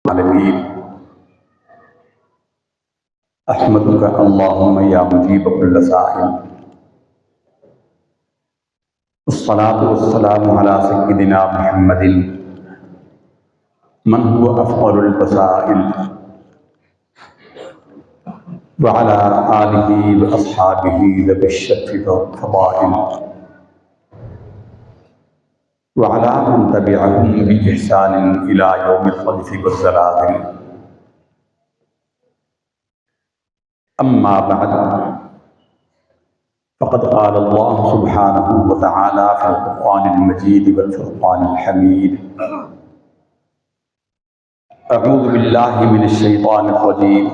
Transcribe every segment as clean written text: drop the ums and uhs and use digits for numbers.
العالمین احمدک اللہم یا مجیب کل سائل والصلاة والسلام علی سیدنا محمد من هو افضل البسائل وعلى آلہ واصحابہ ذوی الشرف والفضائل وعلى من تبعهم بإحسان إلى يوم الخلف والزلازل أما بعد فقد قال الله سبحانه وتعالى في القرآن المجيد والفرقان الحميد أعوذ بالله من الشيطان الرجيم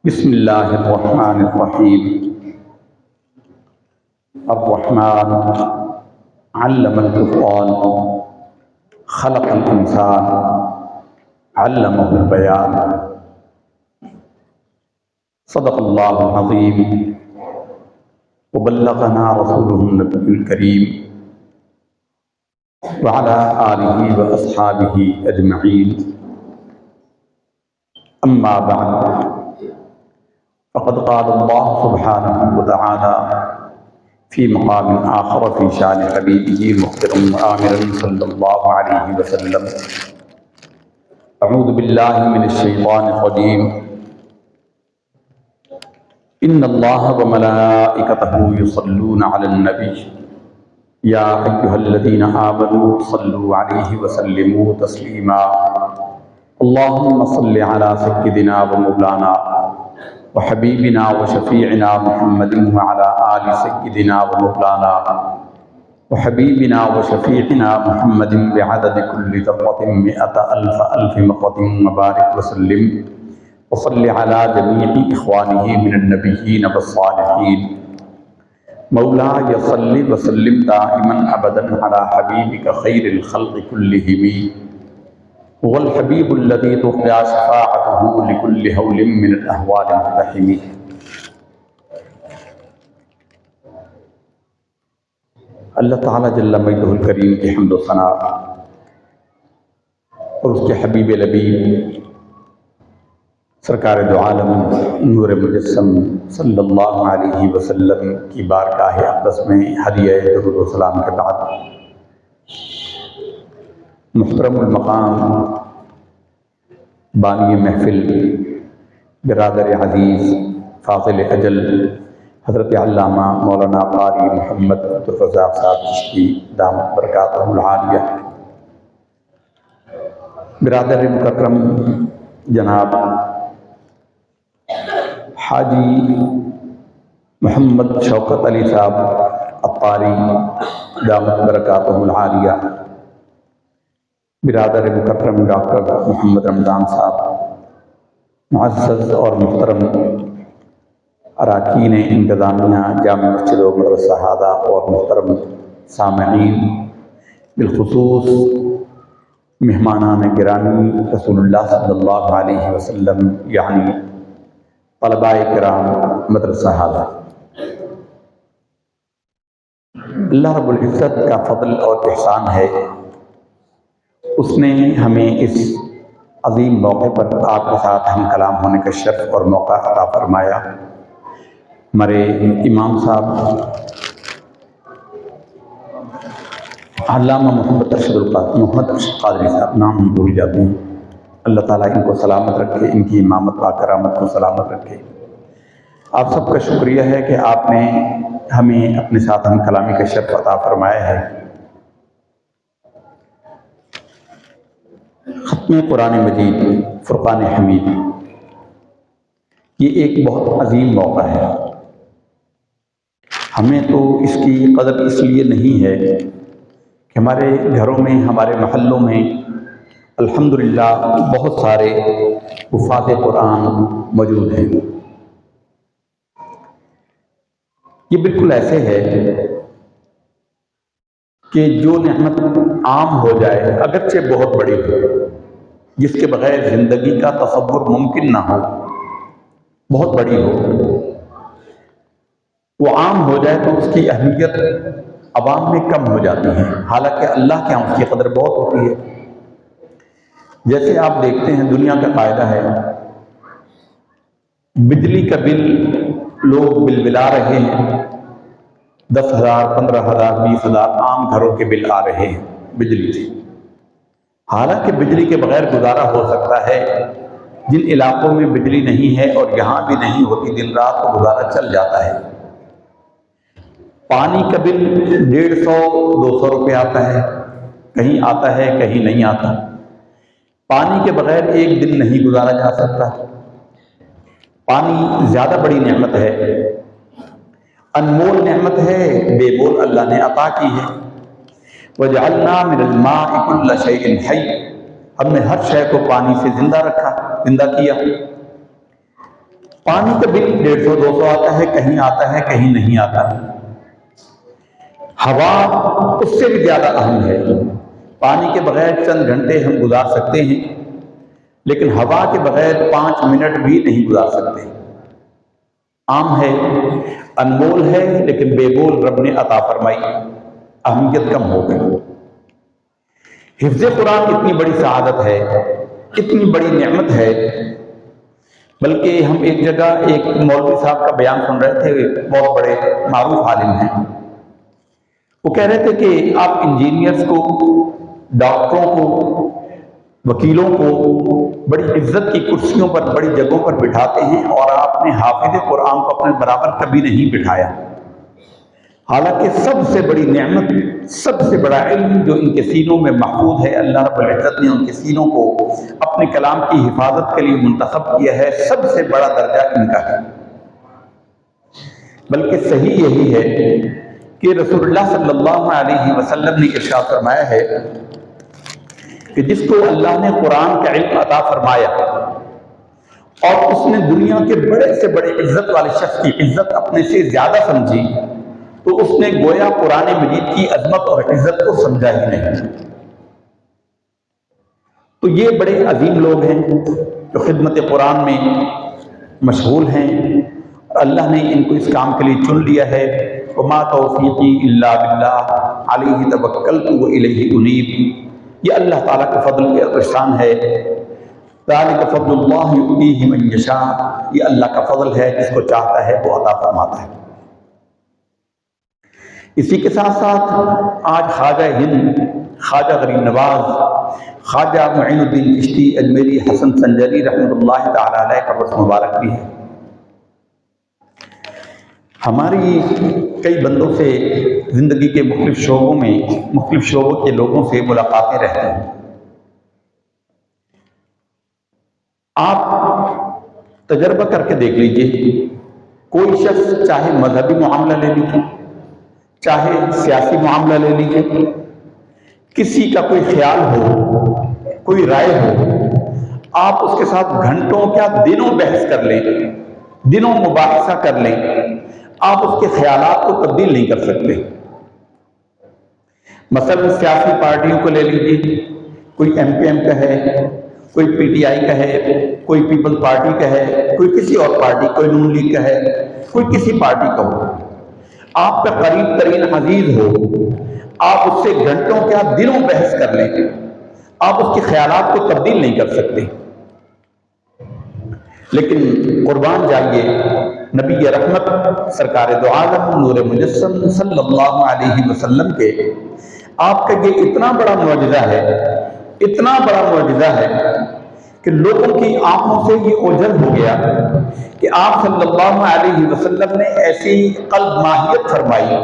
بسم الله الرحمن الرحيم الرحمن علم القرآن خلق الإنسان علمه البيان صدق الله العظيم وبلغنا رسوله النبي الكريم وعلى آله وأصحابه أجمعين أما بعد فقد قال الله سبحانه وتعالى في مقام آخر في شان حبيبه مخبرا وآمرا صلى الله عليه وسلم أعوذ بالله من الشيطان الرجيم إن الله وملائكته يصلون على النبي يا أيها الذين آمنوا صلوا عليه وسلموا تسليما اللهم صل على سيدنا ومولانا وحبيبنا وشفيعنا محمد وعلى آل سيدنا ومولانا وحبيبنا وشفيعنا محمد بعدد كل ذرة 100,000 مرة وبارك وسلم وصل على جميع إخوانه من النبيين والصالحين مولاي صل وسلم دائما أبدا على حبيبك خير الخلق كلهم هو الحبيب الذي ترجى شفاعته لكل هول من الأهوال المقتحم اللہ تعالیٰ جل مجدہ الکریم کی حمد و ثنا اور اس کے حبیب لبیب سرکار دو عالم نور مجسم صلی اللہ علیہ وسلم کی بارگاہ اقدس میں ہدیہ درود و سلام کے بعد محترم المقام بانی محفل برادر عزیز فاضل اجل حضرت علامہ مولانا قاری محمد عبدالرزاق صاحب چشتی دامت برکاتہ العالیہ، برادر مکرم جناب حاجی محمد شوکت علی صاحب عطاری دامت برکاتہ العالیہ، برادر مکرم ڈاکٹر محمد رمضان صاحب، معزز اور محترم اراکین انتظامیہ جامع مسجد و مدرسہ ہادہ اور محترم سامعین، بالخصوص مہمانان گرامی رسول اللہ صلی اللہ علیہ وسلم یعنی طلباء کرام مدرسہ ہادہ، اللہ رب العزت کا فضل اور احسان ہے، اس نے ہمیں اس عظیم موقع پر آپ کے ساتھ ہم کلام ہونے کا شرف اور موقع عطا فرمایا۔ ہمارے امام صاحب علامہ محمد ارشد قادری صاحب، نام بھول جاتے ہیں، اللہ تعالیٰ ان کو سلامت رکھے، ان کی امامت و کرامت کو سلامت رکھے۔ آپ سب کا شکریہ ہے کہ آپ نے ہمیں اپنے ساتھ ہم کلامی کا شرف عطا فرمایا ہے۔ ختم قرآن مجید فرقان حمید یہ ایک بہت عظیم موقع ہے، ہمیں تو اس کی قدر اس لیے نہیں ہے کہ ہمارے گھروں میں، ہمارے محلوں میں الحمدللہ بہت سارے حفاظ قرآن موجود ہیں۔ یہ بالکل ایسے ہے کہ جو نعمت عام ہو جائے اگرچہ بہت بڑی ہو، جس کے بغیر زندگی کا تصور ممکن نہ ہو، بہت بڑی ہو، وہ عام ہو جائے تو اس کی اہمیت عوام میں کم ہو جاتی ہے، حالانکہ اللہ کے ہاں اس کی قدر بہت ہوتی ہے۔ جیسے آپ دیکھتے ہیں دنیا کا قاعدہ ہے، بجلی کا بل لوگ بلا رہے ہیں، 10,000 15,000 20,000 عام گھروں کے بل آ رہے ہیں بجلی سے۔ حالانکہ بجلی کے بغیر گزارا ہو سکتا ہے، جن علاقوں میں بجلی نہیں ہے اور یہاں بھی نہیں ہوتی دن رات تو گزارا چل جاتا ہے۔ پانی کا بل 150-200 روپے آتا ہے، کہیں آتا ہے کہیں نہیں آتا۔ پانی کے بغیر ایک دن نہیں گزارا جا سکتا۔ پانی زیادہ بڑی نعمت ہے، انمول نعمت ہے، بے مول اللہ نے عطا کی ہے۔ وَجَعَلْنَا مِنَ الْمَاءِ كُلَّ شَيْءٍ حَيٍّ، ہم نے ہر شے کو پانی سے زندہ رکھا، زندہ کیا۔ پانی کا بل 150-200 آتا ہے، کہیں آتا ہے کہیں نہیں آتا۔ ہوا اس سے بھی زیادہ اہم ہے۔ پانی کے بغیر چند گھنٹے ہم گزار سکتے ہیں، لیکن ہوا کے بغیر 5 منٹ بھی نہیں گزار سکتے۔ عام ہے، انمول ہے، لیکن بے مول رب نے عطا فرمائی، اہمیت کم ہو گئی۔ حفظ قرآن اتنی بڑی سعادت ہے، اتنی بڑی نعمت ہے، بلکہ ہم ایک جگہ ایک مولوی صاحب کا بیان سن رہے تھے، بہت بڑے معروف عالم ہیں۔ وہ کہہ رہے تھے کہ آپ انجینئرز کو، ڈاکٹروں کو، وکیلوں کو بڑی عزت کی کرسیوں پر، بڑی جگہوں پر بٹھاتے ہیں، اور آپ نے حافظ قرآن کو اپنے برابر کبھی نہیں بٹھایا۔ حالانکہ سب سے بڑی نعمت، سب سے بڑا علم جو ان کے سینوں میں محفوظ ہے، اللہ رب العزت نے ان کے سینوں کو اپنے کلام کی حفاظت کے لیے منتخب کیا ہے، سب سے بڑا درجہ ان کا ہے۔ بلکہ صحیح یہی ہے کہ رسول اللہ صلی اللہ علیہ وسلم نے ارشاد فرمایا ہے کہ جس کو اللہ نے قرآن کا علم عطا فرمایا اور اس نے دنیا کے بڑے سے بڑے عزت والے شخص کی عزت اپنے سے زیادہ سمجھی، تو اس نے گویا قرآن مجید کی عظمت اور عزت کو سمجھا ہی نہیں۔ تو یہ بڑے عظیم لوگ ہیں جو خدمت قرآن میں مشغول ہیں، اور اللہ نے ان کو اس کام کے لیے چن لیا ہے۔ وما توفیقی الا باللہ علیہ توکلت والیہ انیب، یہ اللہ تعالیٰ کا فضل اور احسان ہے۔ ذالک فضل اللہ یؤتیہ من یشاء، یہ اللہ کا فضل ہے، جس کو چاہتا ہے وہ عطا فرماتا ہے۔ اسی کے ساتھ ساتھ آج خواجہ ہند، خواجہ غریب نواز، خواجہ معین الدین چشتی اجمیری حسن سنجری رحمۃ اللہ تعالی علیہ کا برس مبارک بھی ہے۔ ہماری کئی بندوں سے زندگی کے مختلف شعبوں میں، مختلف شعبوں کے لوگوں سے ملاقاتیں رہتی ہیں۔ آپ تجربہ کر کے دیکھ لیجئے، کوئی شخص چاہے مذہبی معاملہ لے لیجئے، چاہے سیاسی معاملہ لے لیجئے، کسی کا کوئی خیال ہو، کوئی رائے ہو، آپ اس کے ساتھ گھنٹوں کیا دنوں بحث کر لیں، دنوں مباحثہ کر لیں، آپ اس کے خیالات کو تبدیل نہیں کر سکتے۔ مثلا سیاسی پارٹیوں کو لے لیجیے، کوئی ایم پی ایم کا ہے، کوئی پی ٹی آئی کا ہے، کوئی پیپل پارٹی کا ہے، کوئی کسی اور پارٹی، کوئی نون لیگ کا ہے، کوئی کسی پارٹی کا ہو، آپ کا قریب ترین عزیز ہو، آپ اس سے گھنٹوں کیا دنوں بحث کر لیں، آپ اس کے خیالات کو تبدیل نہیں کر سکتے۔ لیکن قربان جائیے نبی رحمت سرکار دو عالم نور مجسم صلی اللہ علیہ وسلم کے، آپ کا یہ اتنا بڑا معجزہ ہے، اتنا بڑا معجزہ ہے کہ لوگوں کی آنکھوں سے یہ اوجھل ہو گیا کہ آپ صلی اللہ علیہ وسلم نے ایسی قلب ماہیت فرمائی،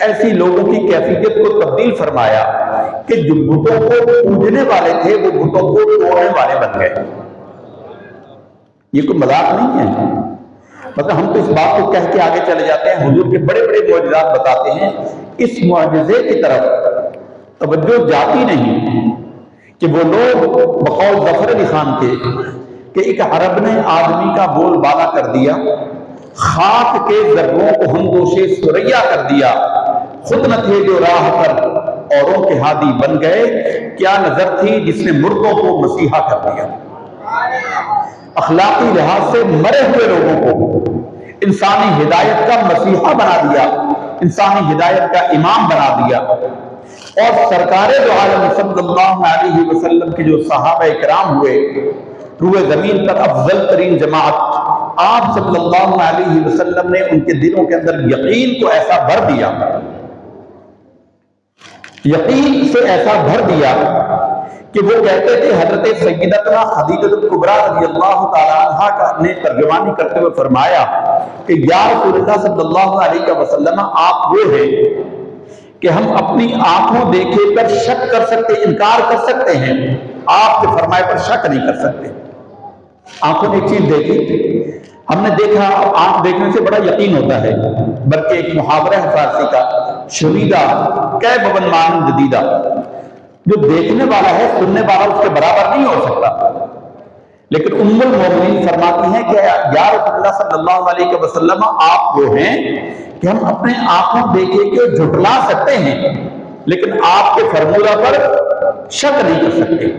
ایسی لوگوں کی کیفیت کو تبدیل فرمایا کہ جو بتوں کو پوجنے والے تھے وہ بتوں کو توڑنے والے بن گئے۔ یہ کوئی مذاق نہیں ہے، مطلب ہم تو اس بات کو کہہ کے آگے چلے جاتے ہیں، حضور کے بڑے بڑے معجزات بتاتے ہیں، اس معجزے کی طرف توجہ جاتی نہیں کہ وہ لوگ بقول ظفر علی خان کے کہ ایک عرب نے آدمی کا بول بالا کر دیا، خاک کے ذروں کو ہمدوشِ ثریا کر دیا، خود نہ تھے جو راہ پر اوروں کے ہادی بن گئے، کیا نظر تھی جس نے مردوں کو مسیحا کر دیا۔ اخلاقی لحاظ سے مرے ہوئے لوگوں کو انسانی ہدایت کا مسیحا بنا دیا، انسانی ہدایت کا امام بنا دیا۔ اور سرکار دو عالم صلی اللہ علیہ وسلم کے جو صحابہ کرام ہوئے، روئے زمین پر افضل ترین جماعت، آپ صلی اللہ علیہ وسلم نے ان کے دلوں کے اندر یقین کو ایسا بھر دیا، یقین سے ایسا بھر دیا کہ وہ کہتے تھے، حضرت سیدتنا خدیجہ کبریٰ رضی اللہ تعالیٰ عنہ نے ترجمانی کرتے ہوئے فرمایا کہ یا رسول اللہ صلی اللہ علیہ وسلم، آپ وہ ہیں کہ ہم اپنی آنکھوں دیکھے پر شک کر سکتے، انکار کر سکتے ہیں، آپ کے فرمائے پر شک نہیں کر سکتے۔ آنکھوں نے ایک چیز دیکھی، ہم نے دیکھا، آنکھ دیکھنے سے بڑا یقین ہوتا ہے، بلکہ ایک محاورہ ہے فارسی کا، شنیدہ کہ ببن مان جدیدہ، جو دیکھنے والا ہے سننے والا اس کے برابر نہیں ہو سکتا۔ لیکن ام المومنین فرماتی ہیں کہ یا رسول اللہ صلی اللہ علیہ وسلم، آپ وہ ہیں کہ ہم اپنے آنکھوں دیکھے کے جھٹلا سکتے ہیں، لیکن آپ کے فرمولہ پر شک نہیں کر سکتے۔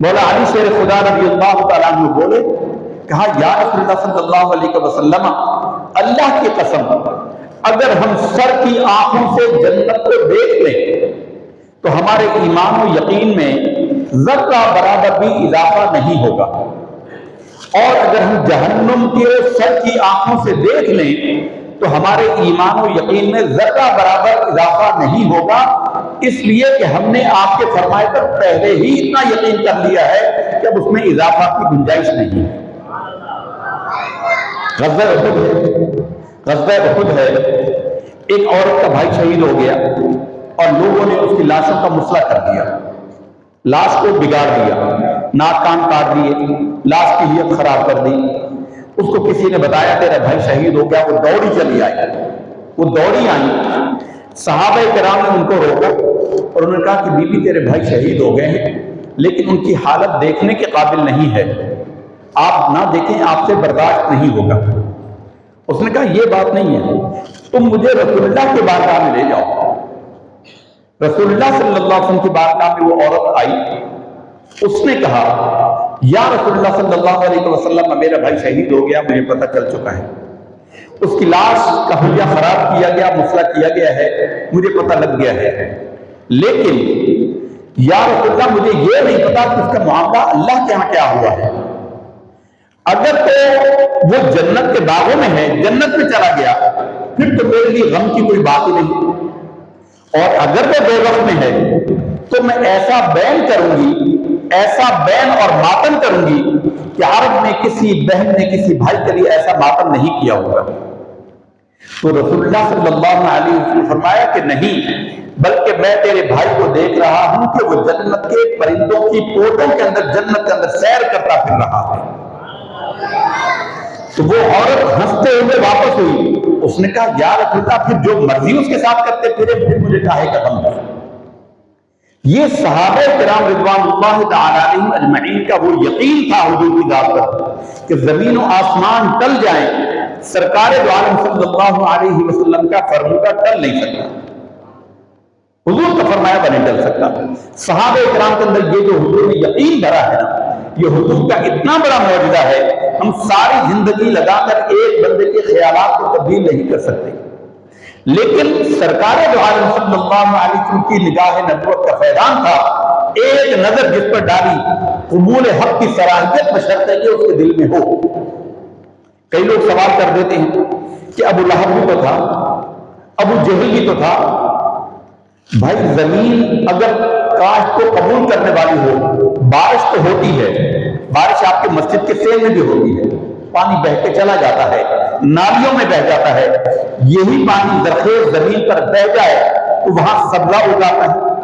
مولا علی شیر خدا رضی اللہ تعالیٰ عنہ بولے، کہا یا رسول اللہ صلی اللہ علیہ وسلم، اللہ کی قسم، اگر ہم سر کی آنکھوں سے جنت کو دیکھ لیں تو ہمارے ایمان و یقین میں ذرہ برابر بھی اضافہ نہیں ہوگا، اور اگر ہم جہنم کے سر کی آنکھوں سے دیکھ لیں تو ہمارے ایمان و یقین میں ذرہ برابر اضافہ نہیں ہوگا، اس لیے کہ ہم نے آپ کے فرمائے پر پہلے ہی اتنا یقین کر لیا ہے کہ اب اس میں اضافہ کی گنجائش نہیں ہے۔ غزوہ احد ہے، غزوہ احد ہے، ایک عورت کا بھائی شہید ہو گیا اور لوگوں نے اس کی لاشوں کا مسئلہ کر دیا، لاش کو بگاڑ دیا، ناک کان کاٹ دیے، لاش کی حیت خراب کر دی۔ اس کو کسی نے بتایا تیرا بھائی شہید ہو گیا، وہ دوڑی چلی آئی، وہ دوڑی آئی، صحابہ کرام نے ان کو روکا اور انہوں نے کہا کہ بی بی تیرے بھائی شہید ہو گئے ہیں، لیکن ان کی حالت دیکھنے کے قابل نہیں ہے، آپ نہ دیکھیں، آپ سے برداشت نہیں ہوگا۔ اس نے کہا یہ بات نہیں ہے، تم مجھے رسول اللہ کے بارگاہ میں لے جاؤ۔ رسول اللہ صلی اللہ علیہ وسلم کی بارگاہ میں وہ عورت آئی، اس نے کہا یا رسول اللہ صلی اللہ علیہ وسلم، میرا بھائی شہید ہو گیا، مجھے پتہ چل چکا ہے، اس کی لاش کا حلیہ خراب کیا گیا، مسئلہ کیا گیا ہے، مجھے پتہ لگ گیا ہے، لیکن یا رسول اللہ مجھے یہ نہیں پتا کہ اس کا معاملہ اللہ کے ہاں کیا ہوا ہے۔ اگر تو وہ جنت کے باغوں میں ہے، جنت میں چلا گیا، پھر تو میرے لیے غم کی کوئی بات ہی نہیں، اور اگر وہ دوزخ میں ہے تو میں ایسا بین کروں گی، ایسا بین اور ماتم کروں گی کہ عرب میں کسی بہن نے کسی بھائی کے لیے ایسا ماتم نہیں کیا ہوگا۔ تو رسول اللہ صلی اللہ علیہ وسلم نے فرمایا کہ نہیں، بلکہ میں تیرے بھائی کو دیکھ رہا ہوں کہ وہ جنت کے پرندوں کی پوٹوں کے اندر، جنت کے اندر سیر کرتا پھر رہا ہے۔ تو وہ عورت ہنستے ہوئے واپس ہوئی، اس نے کہا یا رسول اللہ پھر جو مرضی اس کے ساتھ کرتے پھرے، پھر مجھے کاہے کا غم ہے۔ یہ صحابہ کرام رضوان اللہ تعالی علیہم اجمعین کا وہ یقین تھا حضور کی ذات پر کہ زمین و آسمان ٹل جائیں، سرکار دو عالم صلی اللہ علیہ وسلم کا فرمودہ ٹل نہیں سکتا، حضور کا فرمایا بہ نہیں ٹل سکتا۔ صحابہ کرام کے اندر یہ جو حضور نے یقین بھرا ہے نا، یہ حضور کا اتنا بڑا معجزہ ہے، ہم ساری زندگی لگا کر ایک بندے کے خیالات کو تبدیل نہیں کر سکتے، لیکن سرکار دو عالم صلی اللہ علیہ وسلم کی نگاہ نبوت کا فیضان تھا، ایک نظر جس پر ڈالی قبول حق کی صلاحیت بشرط کہ اس کے دل میں ہو۔ کئی لوگ سوال کر دیتے ہیں کہ ابو لہب بھی تو تھا، ابو جہل بھی تو تھا۔ بھائی زمین اگر کاشت کو قبول کرنے والی ہو، بارش تو ہوتی ہے، بارش آپ کے مسجد کے سیل میں بھی ہوتی ہے، پانی بہہ کے چلا جاتا ہے، نالیوں میں بہہ جاتا ہے، یہی پانی زرخیز زمین پر بہہ جائے تو وہاں سبزہ اگاتا ہے۔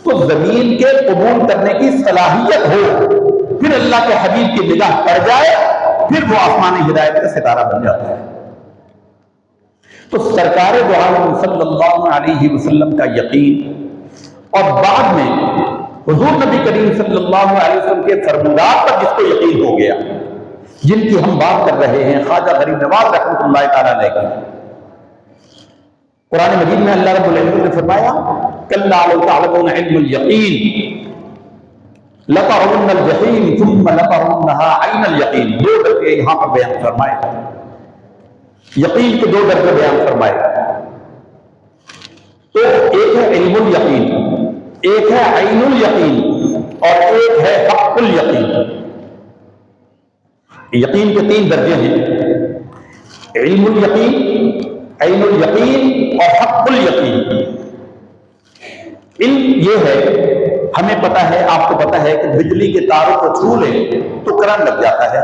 تو زمین کے قبول کرنے کی صلاحیت ہو، پھر اللہ کے حبیب کی نگاہ پڑ جائے، پھر وہ آسمانی ہدایت کا ستارہ بن جاتا ہے۔ تو سرکار دو عالم صلی اللہ علیہ وسلم کا یقین، اور بعد میں حضور نبی کریم صلی اللہ علیہ وسلم کے فرمودات پر جس کو یقین ہو گیا، جن کی ہم بات کر رہے ہیں، خواجہ غریب نواز رحمۃ اللہ تعالیٰ علیہ کی۔ قرآن مجید میں اللہ رب العزت نے فرمایا کلا لو تعلمون علم الیقین لترون الجحیم ثم لترونها عین الیقین۔ دو درجے یہاں پر بیان فرمائے، یقین کے دو درجے بیان فرمائے۔ تو ایک ہے علم الیقین، ایک ہے عین الیقین، اور ایک ہے حق الیقین۔ یقین کے 3 درجے ہیں، علم الیقین، عین الیقین اور حق الیقین۔ علم یہ ہے، ہمیں پتا ہے، آپ کو پتا ہے کہ بجلی کے تاروں کو چھو لیں تو کرنٹ لگ جاتا ہے،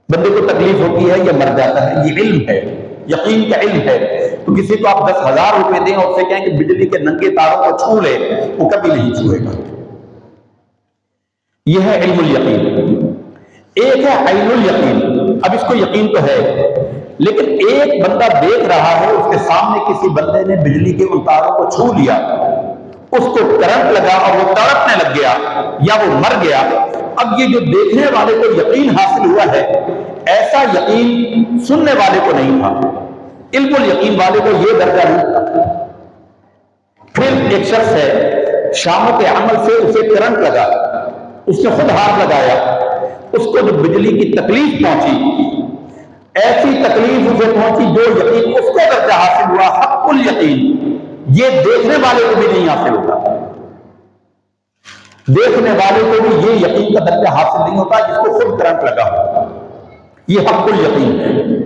بندے کو تکلیف ہوتی ہے یا مر جاتا ہے، یہ علم ہے، یقین کا علم ہے۔ تو کسی کو آپ 10,000 روپے دیں اور اسے کہیں کہ بجلی کے ننگے تاروں کو چھو لے، وہ کبھی نہیں چھوئے گا۔ یہ ہے علم الیقین۔ ایک ہے عین الیقین، اب اس کو یقین تو ہے لیکن ایک بندہ دیکھ رہا ہے، اس کے سامنے کسی بندے نے بجلی کے ان تاروں کو چھو لیا، اس کو کرنٹ لگا اور وہ تڑپنے لگ گیا یا وہ مر گیا۔ اب یہ جو دیکھنے والے کو یقین حاصل ہوا ہے، ایسا یقین سننے والے کو نہیں تھا، علم الیقین والے کو یہ درجہ نہیں تھا۔ پھر ایک شخص ہے، شام کے عمل سے اسے کرنٹ لگا، اس نے خود ہاتھ لگایا، اس کو جو بجلی کی تکلیف پہنچی، ایسی تکلیف اسے پہنچی جو یقین اس کو درجہ حاصل ہوا حق الیقین، یہ دیکھنے والے کو بھی نہیں حاصل ہوتا۔ دیکھنے والے کو بھی یہ یقین کا درجہ حاصل نہیں ہوتا جس کو خود کرنٹ لگا ہو، یہ حق الیقین ہے۔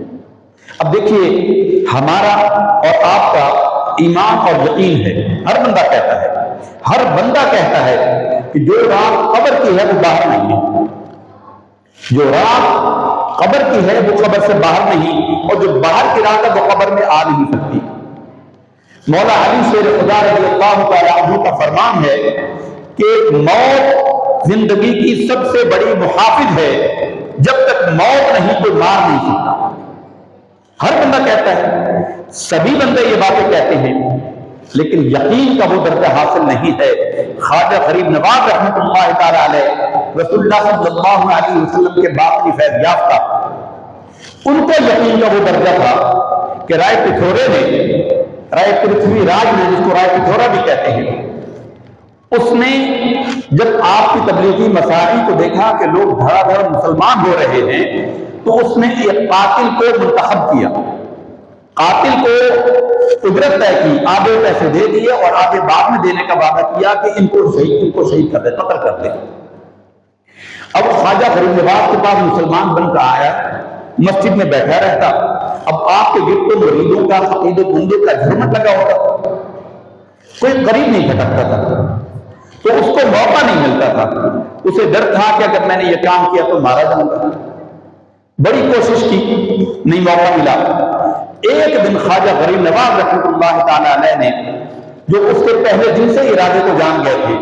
اب دیکھیے، ہمارا اور آپ کا ایمان اور یقین ہے، ہر بندہ کہتا ہے، ہر بندہ کہتا ہے کہ جو رات قبر کی ہے وہ باہر نہیں ہے، جو رات قبر کی ہے وہ قبر سے باہر نہیں، اور جو باہر کی رات ہے وہ قبر میں آ نہیں سکتی۔ مولا علی شیر خدا رضی اللہ تعالیٰ عنہ کا فرمان ہے کہ موت زندگی کی سب سے بڑی محافظ ہے، جب تک موت نہیں کوئی مار نہیں سکتا۔ ہر بندہ کہتا ہے، سبھی بندے یہ باتیں کہتے ہیں، لیکن یقین کا وہ درجہ حاصل نہیں ہے۔ خواجہ غریب نواز رحمۃ اللہ تعالی علیہ، رسول اللہ صلی اللہ علیہ وسلم کے باقی فیض یافتہ، ان کو یقین کا وہ درجہ تھا کہ رائے پتھورے نے، رائے پرتھوی راج نے، جس کو رائے پتھورا بھی کہتے ہیں، اس نے جب آپ کی تبلیغی مساعی کو دیکھا کہ لوگ دھڑا دھڑ مسلمان ہو رہے ہیں، تو اس نے ایک قاتل کو منتخب کیا، قاتل کو اجرت طے کی، آدھے پیسے دے دیے اور آدھے بعد میں دینے کا وعدہ کیا کہ ان کو شہید کر دے، قتل کر دے۔ اب خواجہ غریب نواز کے پاس مسلمان بن کر آیا، مسجد میں بیٹھا رہتا، اب آپ کے گرد تو مریدوں کا، عقید و بندوں کا جھرمٹ لگا ہوتا تھا، کوئی قریب نہیں بھٹکتا تھا، تو اس کو موقع نہیں ملتا تھا، اسے ڈر تھا کہ اگر میں نے یہ کام کیا تو مارا جاؤں گا۔ بڑی کوشش کی، نہیں موقع ملا۔ ایک دن خواجہ غریب نواز رحمۃ اللہ تعالی علیہ نے، جو اس کے پہلے دن سے ارادے کو جان گئے تھے،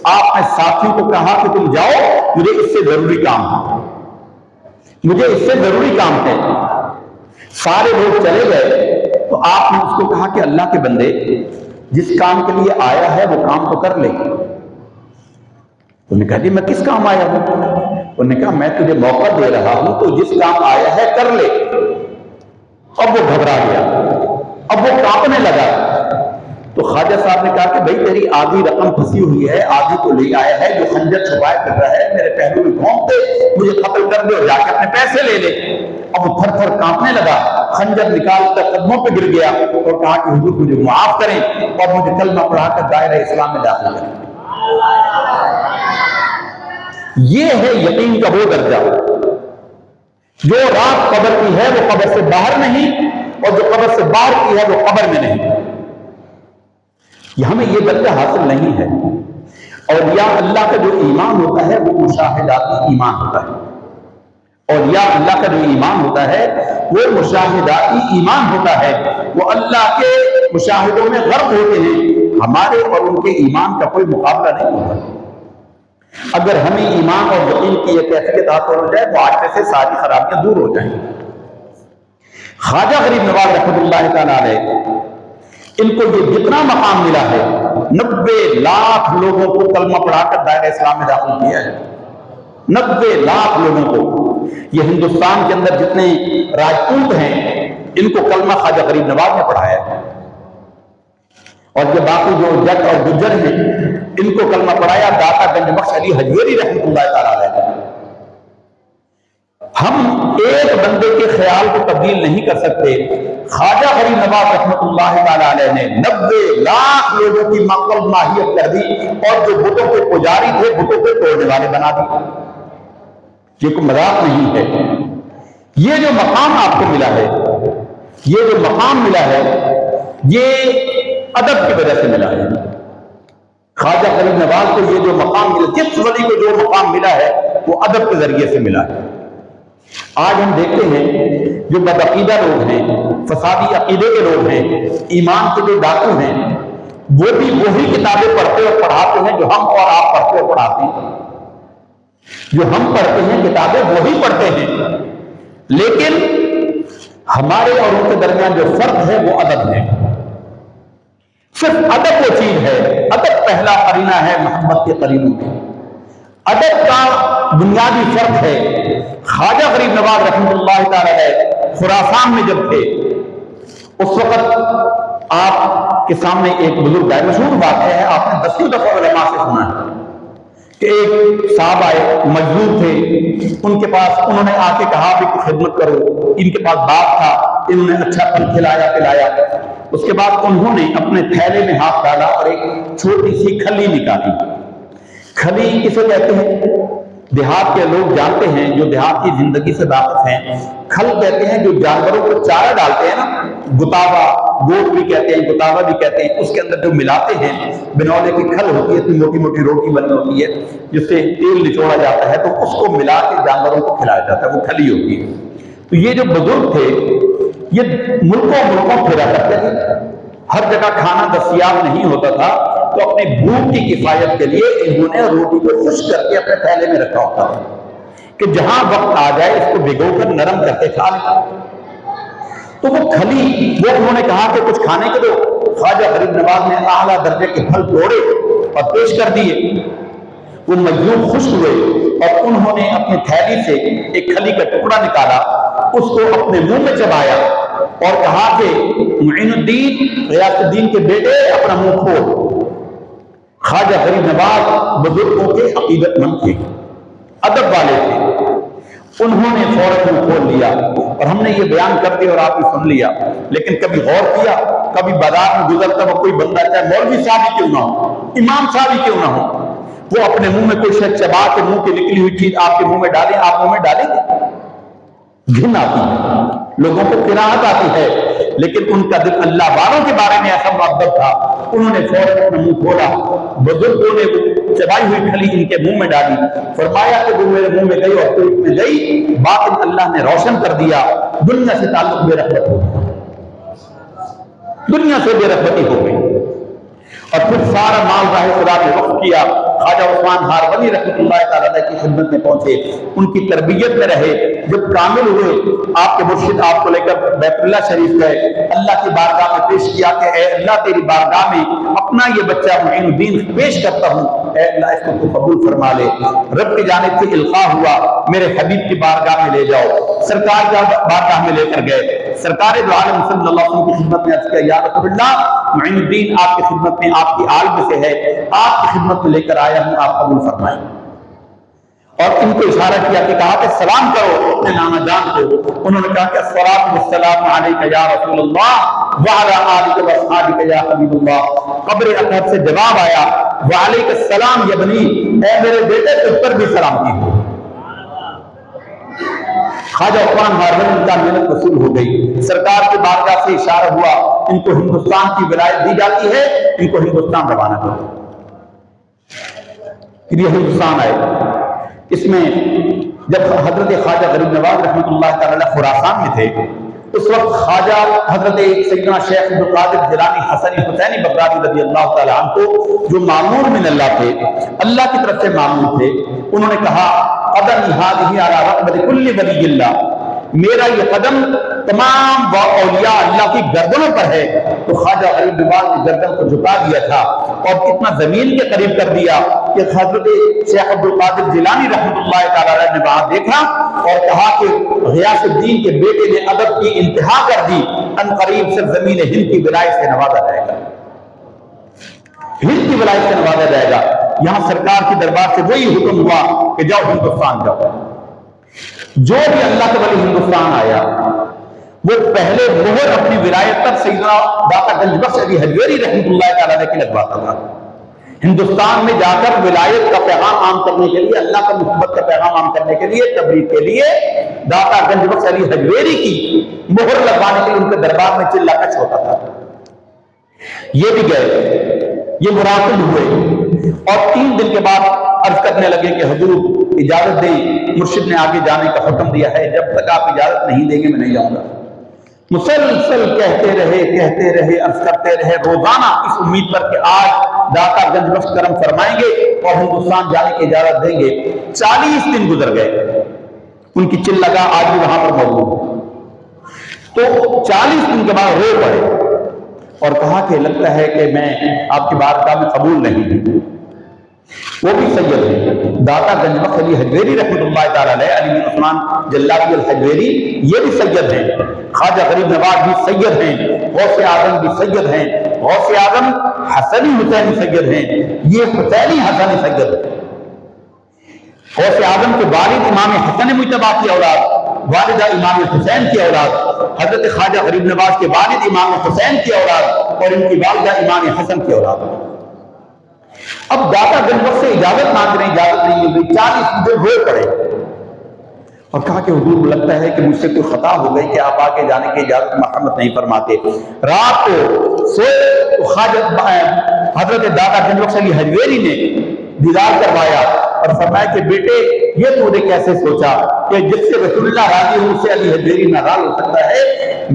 آپ نے ساتھیوں کو کہا کہ تم جاؤ، مجھے اس سے ضروری کام ہے، مجھے اس سے ضروری کام ہے۔ سارے لوگ چلے گئے تو آپ نے اس کو کہا کہ اللہ کے بندے، جس کام کے لیے آیا ہے وہ کام تو کر لے۔ انہوں نے کہا جی میں کس کام آیا ہوں؟ انہوں نے کہا میں تجھے موقع دے رہا ہوں، تو جس کام آیا ہے کر لے۔ اب وہ گھبرا گیا، اب وہ کانپنے لگا، تو خواجہ صاحب نے کہا کہ بھائی تیری آدھی رقم پھنسی ہوئی ہے، آدھی تو لے آیا ہے، جو خنجر چھپائے کر رہا ہے، میرے پہلو میں گھونپ دے، مجھے قتل کر دے اور جا کے اپنے پیسے لے لے۔ اب وہ تھر تھر کانپنے لگا، خنجر نکال کر قدموں پہ گر گیا اور کہا کہ حضور مجھے معاف کریں اور مجھے کلمہ پڑھا کر دائرہ اسلام میں داخل کریں۔ یہ ہے یقین کا وہ درجہ، جو رات قبر کی ہے وہ قبر سے باہر نہیں، اور جو قبر سے باہر کی ہے وہ قبر میں نہیں۔ ہمیں یہ درجہ حاصل نہیں ہے۔ اور یا اللہ کا جو ایمان ہوتا ہے وہ مشاہداتی ایمان ہوتا ہے، اور یا اللہ کا جو ایمان ہوتا ہے وہ مشاہداتی ایمان ہوتا ہے، وہ اللہ کے مشاہدوں میں غرق ہوتے ہیں، ہمارے اور ان کے ایمان کا کوئی مقابلہ نہیں ہوتا۔ اگر ہمیں ایمان اور یقین کی یہ کیفیت حاصل ہو جائے تو آج سے ساری خرابیاں دور ہو جائیں۔ خواجہ غریب نواز رحمۃ اللہ تعالی علیہ، ان کو یہ جتنا مقام ملا ہے، 90 لاکھ لوگوں کو کلمہ پڑھا کر دائرہ اسلام میں داخل کیا ہے، 90 لاکھ لوگوں کو۔ یہ ہندوستان کے اندر جتنے راجپوت ہیں ان کو کلمہ خواجہ غریب نواز نے پڑھایا ہے، اور یہ باقی جو جٹ اور گجر ہیں ان کو کلمہ پڑھایا داتا گنج بخش علی حجویری رحمۃ اللہ تعالی علیہ۔ ہم ایک بندے کے خیال کو تبدیل نہیں کر سکتے۔ خواجہ غریب نواز رحمۃ اللہ تعالی علیہ نے 90 لاکھ لوگوں کی مقبول ماہیت کر دی، اور جو بتوں کے پجاری تھے بتوں کے توڑنے والے بنا دی۔ یہ کوئی مذاق نہیں ہے۔ یہ جو مقام آپ کو ملا ہے، یہ جو مقام ملا ہے، یہ ادب کی وجہ سے ملا ہے۔ خواجہ غریب نواز کو یہ جو مقام ملا، جس ولی کو جو مقام ملا ہے وہ ادب کے ذریعے سے ملا ہے۔ آج ہم دیکھتے ہیں جو بدعقیدہ لوگ ہیں، فسادی عقیدے کے لوگ ہیں، ایمان کے جو ڈاکو ہیں، وہ بھی وہی کتابیں پڑھتے اور پڑھاتے ہیں جو ہم اور آپ پڑھتے اور پڑھاتے ہیں۔ جو ہم پڑھتے ہیں کتابیں وہی پڑھتے ہیں، لیکن ہمارے اور ان کے درمیان جو فرق ہے وہ ادب ہے۔ صرف ادب وہ چیز ہے، ادب پہلا قرینہ ہے محبت کے قرینوں میں۔ ادب کا بنیادی فرق ہے۔ خواجہ غریب نواز رحمۃ اللہ تعالی علیہ خراسان میں جب تھے، اس وقت آپ کے سامنے ایک بزرگ ہے، مشہور واقعہ ہے، آپ نے دسیوں دفعہ علماء سے سنا ہے کہ ایک صاحب آئے، مجبور تھے، ان کے پاس انہوں نے آ کے کہا بھی کوئی خدمت کرو۔ ان کے پاس باغ تھا، انہوں نے اچھا پھل کھلایا پلایا۔ اس کے بعد انہوں نے اپنے تھیلے میں ہاتھ ڈالا اور ایک چھوٹی سی کھلی نکالی۔ کھلی کسے کہتے ہیں؟ دیہات کے لوگ جانتے ہیں، جو دیہات کی زندگی سے واقف ہیں۔ کھل کہتے ہیں جو جانوروں کو چارہ ڈالتے ہیں نا، گتاوا، گوٹ بھی کہتے ہیں، گتاوا بھی کہتے ہیں، اس کے اندر جو ملاتے ہیں، بنولے کی کھل ہوتی ہے، اتنی موٹی موٹی روٹی بنی ہوتی ہے جس سے تیل نچوڑا جاتا ہے، تو اس کو ملا کے جانوروں کو کھلایا جاتا ہے، وہ کھلی ہوتی ہے۔ تو یہ جو بزرگ تھے یہ ملکوں پھرا کرتے تھے، ہر جگہ کھانا دستیاب نہیں ہوتا تھا، تو اپنی بھوک کی کفایت کے لیے انہوں نے روٹی کو خشک کر کے اپنے تھیلے میں رکھا ہوتا تھا کہ جہاں وقت آ جائے اس کو بھگو کر نرم کر کے کھا لیں۔ تو وہ کھلی، وہ انہوں نے کہا کہ کچھ کھانے کے دو۔ خواجہ غریب نواز نے اعلیٰ درجے کے پھل توڑے اور پیش کر دیے۔ وہ مجذوب خوش ہوئے اور انہوں نے اپنی تھیلی سے ایک کھلی کا ٹکڑا نکالا، اس کو اپنے منہ میں چبایا اور کہا کہ معین الدین، غیاث الدین کے بیٹے، اپنا منہ کھول۔ خواجہ غریب نواز بزرگوں کے عقیدت مند تھے، ادب والے تھے، انہوں نے فوراً منہ کھول لیا، اور ہم نے یہ بیان کر دیا اور آپ نے سن لیا، لیکن کبھی غور کیا؟ کبھی بازار میں گزرتا ہوا کوئی بندہ، چاہے مولوی صاحب ہی کیوں نہ ہو، امام صاحب ہی کیوں نہ ہو، وہ اپنے منہ میں کوئی شے چبا کے منہ کی نکلی ہوئی چیز آپ کے منہ میں ڈالیں، آپ منہ میں ڈالیں گے؟ گھن آتی ہے، لوگوں کو کراہت آتی ہے، لیکن ان کا دل اللہ والوں کے بارے میں ایسا محبت تھا، انہوں نے فوراً اپنا منہ کھولا، بزرگوں نے وہ چبائی ہوئی کھلی ان کے منہ میں ڈالی، فرمایا کہ وہ میرے منہ میں گئی اور پیٹ میں گئی، باطن اللہ نے روشن کر دیا، دنیا سے تعلق بے رغبت ہو گیا، دنیا سے بے رغبتی ہو گئی۔ اور پھر سارا مال راہ خدا نے وقف کیا۔ خواجہ عثمان ہارونی رحمۃ اللہ تعالیٰ کی خدمت میں پہنچے، ان کی تربیت میں رہے، جب کامل ہوئے آپ کے مرشد آپ کو لے کر بیت اللہ شریف گئے، اللہ کی بارگاہ میں پیش کیا کہ اے اللہ تیری بارگاہ میں اپنا یہ بچہ معین الدین پیش کرتا ہوں، اے اللہ اس کو تو قبول فرما لے۔ رب کی جانب سے القاء ہوا میرے حبیب کی بارگاہ میں لے جاؤ، سرکار کی بارگاہ میں لے کر گئے، سرکار دو عالم صلی اللہ علیہ وسلم کی خدمت میں عرض کیا یا رسول اللہ معین الدین آپ کی خدمت میں، آپ کی آل میں سے ہے، آپ کی خدمت میں لے کر آیا ہوں، آپ قبول فرمائیں۔ اور ان کو اشارہ کیا کہ کہا کہ سلام کرو اپنے نانا جان کو، انہوں نے کہا کہ الصلاۃ والسلام علیک یا رسول اللہ وعلی آلک واصحابک یا حبیب اللہ۔ قبر اطہر سے جواب آیا وعلیک السلام یا بنی، اے میرے بیٹے تجھ پر بھی سلامتی ہو۔ خواجہ عثمان ہارون کا محنت وصول ہو گئی، سرکار کی بارگاہ سے اشارہ ہوا ان کو ہندوستان کی ولایت دی جاتی ہے، ان کو ہندوستان روانہ کرو۔ پھر یہ ہندوستان آئے، اس میں جب حضرت خواجہ غریب نواز رحمۃ اللہ تعالی خراسان میں تھے، اس وقت خواجہ حضرت سیدنا شیخ عبد القادر جیلانی حسنی حسینی بغدادی رضی اللہ تعالی عنہ کو، جو مامور من اللہ تھے، اللہ کی طرف سے مامور تھے، انہوں نے کہا قدم هذه على رقبة كل ولی اللہ، میرا یہ قدم تمام اولیاء اللہ کی گردنوں پر ہے۔ تو خواجہ غریب نواز نے گردن کو جھکا دیا تھا اور اتنا زمین کے قریب کر دیا کہ حضرت شیخ عبد القادر جیلانی رحمۃ اللہ تعالی نے وہاں دیکھا اور کہا کہ غیاث الدین کے بیٹے نے ادب کی انتہا کر دی، ان قریب سے زمین ہند کی ولایت سے نوازا جائے گا، ہند کی ولایت سے نوازا جائے گا۔ یہاں سرکار کی دربار سے وہی حکم ہوا کہ جاؤ ہندوستان جاؤ۔ جو بھی اللہ کا ولی ہندوستان آیا وہ پہلے مہر اپنی ولایت پر سیدنا داتا گنج بخش علی حجویری رحمۃ اللہ تعالیٰ علیہ کی لگواتا تھا۔ ہندوستان میں جا کر ولایت کا پیغام عام کرنے کے لیے، اللہ کا محبت کا پیغام عام کرنے کے لیے، تبلیغ کے لیے داتا گنج بخش علی حجویری کی مہر لگوانے کے لیے ان کے دربار میں چلا کچھ ہوتا تھا۔ یہ بھی گئے، یہ مراقب ہوئے اور 3 دن کے بعد عرض کرنے لگے کہ حضور اجازت دیں، مرشد نے آگے جانے کا حکم دیا ہے، جب تک آپ اجازت نہیں دیں گے میں نہیں جاؤں گا۔ مسلسل کہتے رہے عرض کرتے رہے، روزانہ اس امید پر کہ آج داتا گنج بخش کرم فرمائیں گے اور ہندوستان جانے کی اجازت دیں گے۔ 40 دن گزر گئے، ان کی چل لگا آج بھی وہاں پر موجود ہے۔ تو 40 دن کے بعد رو پڑے اور کہا کہ لگتا ہے کہ میں آپ کی بارگاہ میں قبول نہیں ہوں۔ وہ بھی سید ہیں، داتا گنج بخش علی حجویری رحمۃ اللہ تعالیٰ علیہ، علی بن عثمان جلابی الحجویری، یہ بھی سید ہیں۔ خواجہ غریب نواز بھی سید ہیں، غوث اعظم بھی سید ہیں، غوث اعظم حسنی حسینی سید ہیں، یہ حسینی حسنی سید ہیں۔ غوث اعظم کے والد امام حسن مجتبی کی اولاد، والدہ امام حسین کی اولاد، حضرت خواجہ غریب نواز کے والد امام حسین کی اولاد اور ان کی والدہ امام حسن کی اولاد۔ اب داتا گنج بخش سے اجازت مانگ رہے ہیں، اجازت نہیں مل رہی، 40 دن رو پڑے اور کہا کہ حضور کو لگتا ہے کہ مجھ سے کوئی خطا ہو گئی کہ آپ آگے جانے کی اجازت مرحمت نہیں فرماتے۔ رات کو سوئے تو حضرت داتا گنج بخش علی حجویری نے دیدار کروایا اور فرمایا کہ بیٹے یہ تو نے کیسے سوچا کہ جس سے رسول اللہ راضی ہو اس سے علی حجویری ناراض ہو سکتا ہے؟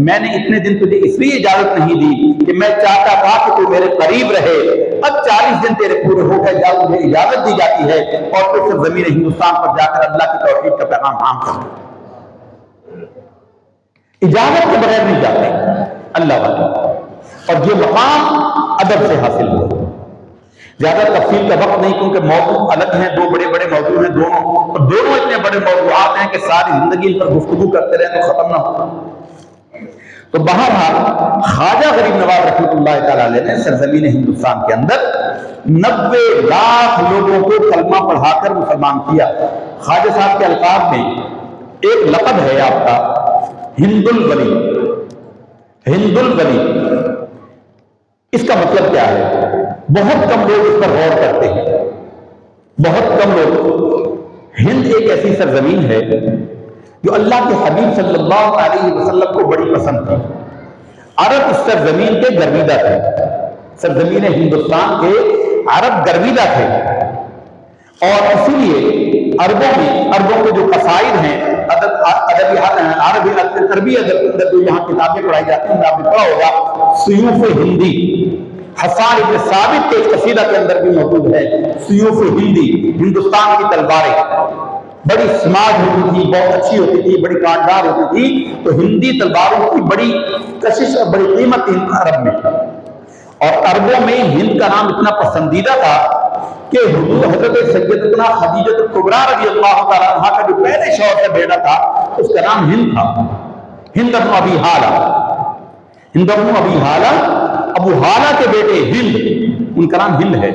میں نے اتنے دن تجھے اس لیے اجازت نہیں دی کہ میں چاہتا تھا کہ تو میرے قریب رہے۔ اب 40 دن تیرے پورے ہو گئے، جب تجھے اجازت دی جاتی ہے اور تو پھر زمین ہندوستان پر جا کر اللہ کی توحید کا پیغام عام کر۔ اجازت کے بغیر نہیں جاتے اللہ والے، اور یہ مقام ادب سے حاصل ہوا۔ زیادہ تفصیل کا وقت نہیں کیونکہ موضوع الگ ہیں، 2 بڑے بڑے موضوع ہیں دونوں، اور دونوں اتنے بڑے موضوعات ہیں کہ ساری زندگی ان پر گفتگو کرتے رہے تو ختم نہ ہو۔ تو بہرحال خواجہ غریب نواز رحمۃ اللہ تعالیٰ علیہ نے سرزمین ہندوستان کے اندر 90 لاکھ لوگوں کو کلمہ پڑھا کر مسلمان کیا۔ خواجہ صاحب کے القاب میں ایک لقب ہے آپ کا، ہند الولی۔ ہند الولی اس کا مطلب کیا ہے؟ بہت کم لوگ اس پر غور کرتے ہیں، بہت کم لوگ۔ ہند ایک ایسی سرزمین ہے جو اللہ کے حبیب صلی اللہ علیہ وسلم کو بڑی پسند تھی۔ عرب اس سرزمین کے گرویدہ تھے، سرزمین ہندوستان کے عرب گرویدہ تھے، اور اسی لیے عربوں کے جو قصائد ہیں، عربی ادب کے اندر جو یہاں کتابیں پڑھائی جاتی ہیں، آپ نے پڑھا ہوگا سیوف ہندی، حسان ابن ثابت کے قصیدہ کے اندر بھی موجود ہے سیوف ہندی، ہندوستان کی تلواریں بڑی سماج ہوتی تھی، بہت اچھی ہوتی تھی، بڑی کاٹدار ہوتی تھی، تو ہندی تلواروں کی بڑی کشش اور بڑی قیمت تھی عرب میں، اور عربوں میں ہند کا نام اتنا پسندیدہ تھا کہ حضور حضرت سیدتنا خدیجہ کبریٰ رضی اللہ تعالیٰ عنہا کا جو پہلے شوہر کا بیٹا تھا اس کا نام ہند تھا، ہند بن ابی حالہ، ہند بن ابی حالہ، ابو حالہ کے بیٹے ہند، ان کا نام ہند ہے۔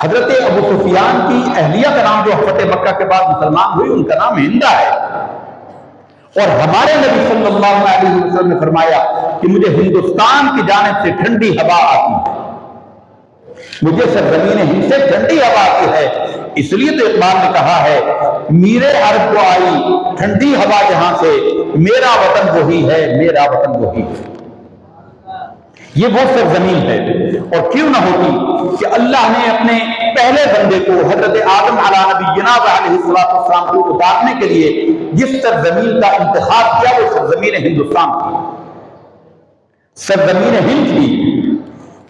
حضرت ابو سفیان کی اہلیہ کا نام جو فتح مکہ کے بعد مسلمان ہوئی ان کا نام ہندا ہے، اور ہمارے نبی صلی اللہ علیہ وسلم نے فرمایا کہ مجھے ہندوستان کی جانب سے ٹھنڈی ہوا آتی ہے، مجھے سرزمین ہند سے ٹھنڈی ہوا آتی ہے، اس لیے تو اقبال نے کہا ہے میرے عرب کو آئی ٹھنڈی ہوا جہاں سے، میرا وطن وہی ہے، میرا وطن وہی ہے۔ یہ وہ سرزمین ہے، اور کیوں نہ ہوتی کہ اللہ نے اپنے پہلے بندے کو حضرت آدم علیہ نبینا علیہ السلام کو اتارنے کے لیے جس سرزمین کا انتخاب کیا وہ سرزمین ہندوستان تھی، سرزمین ہند تھی،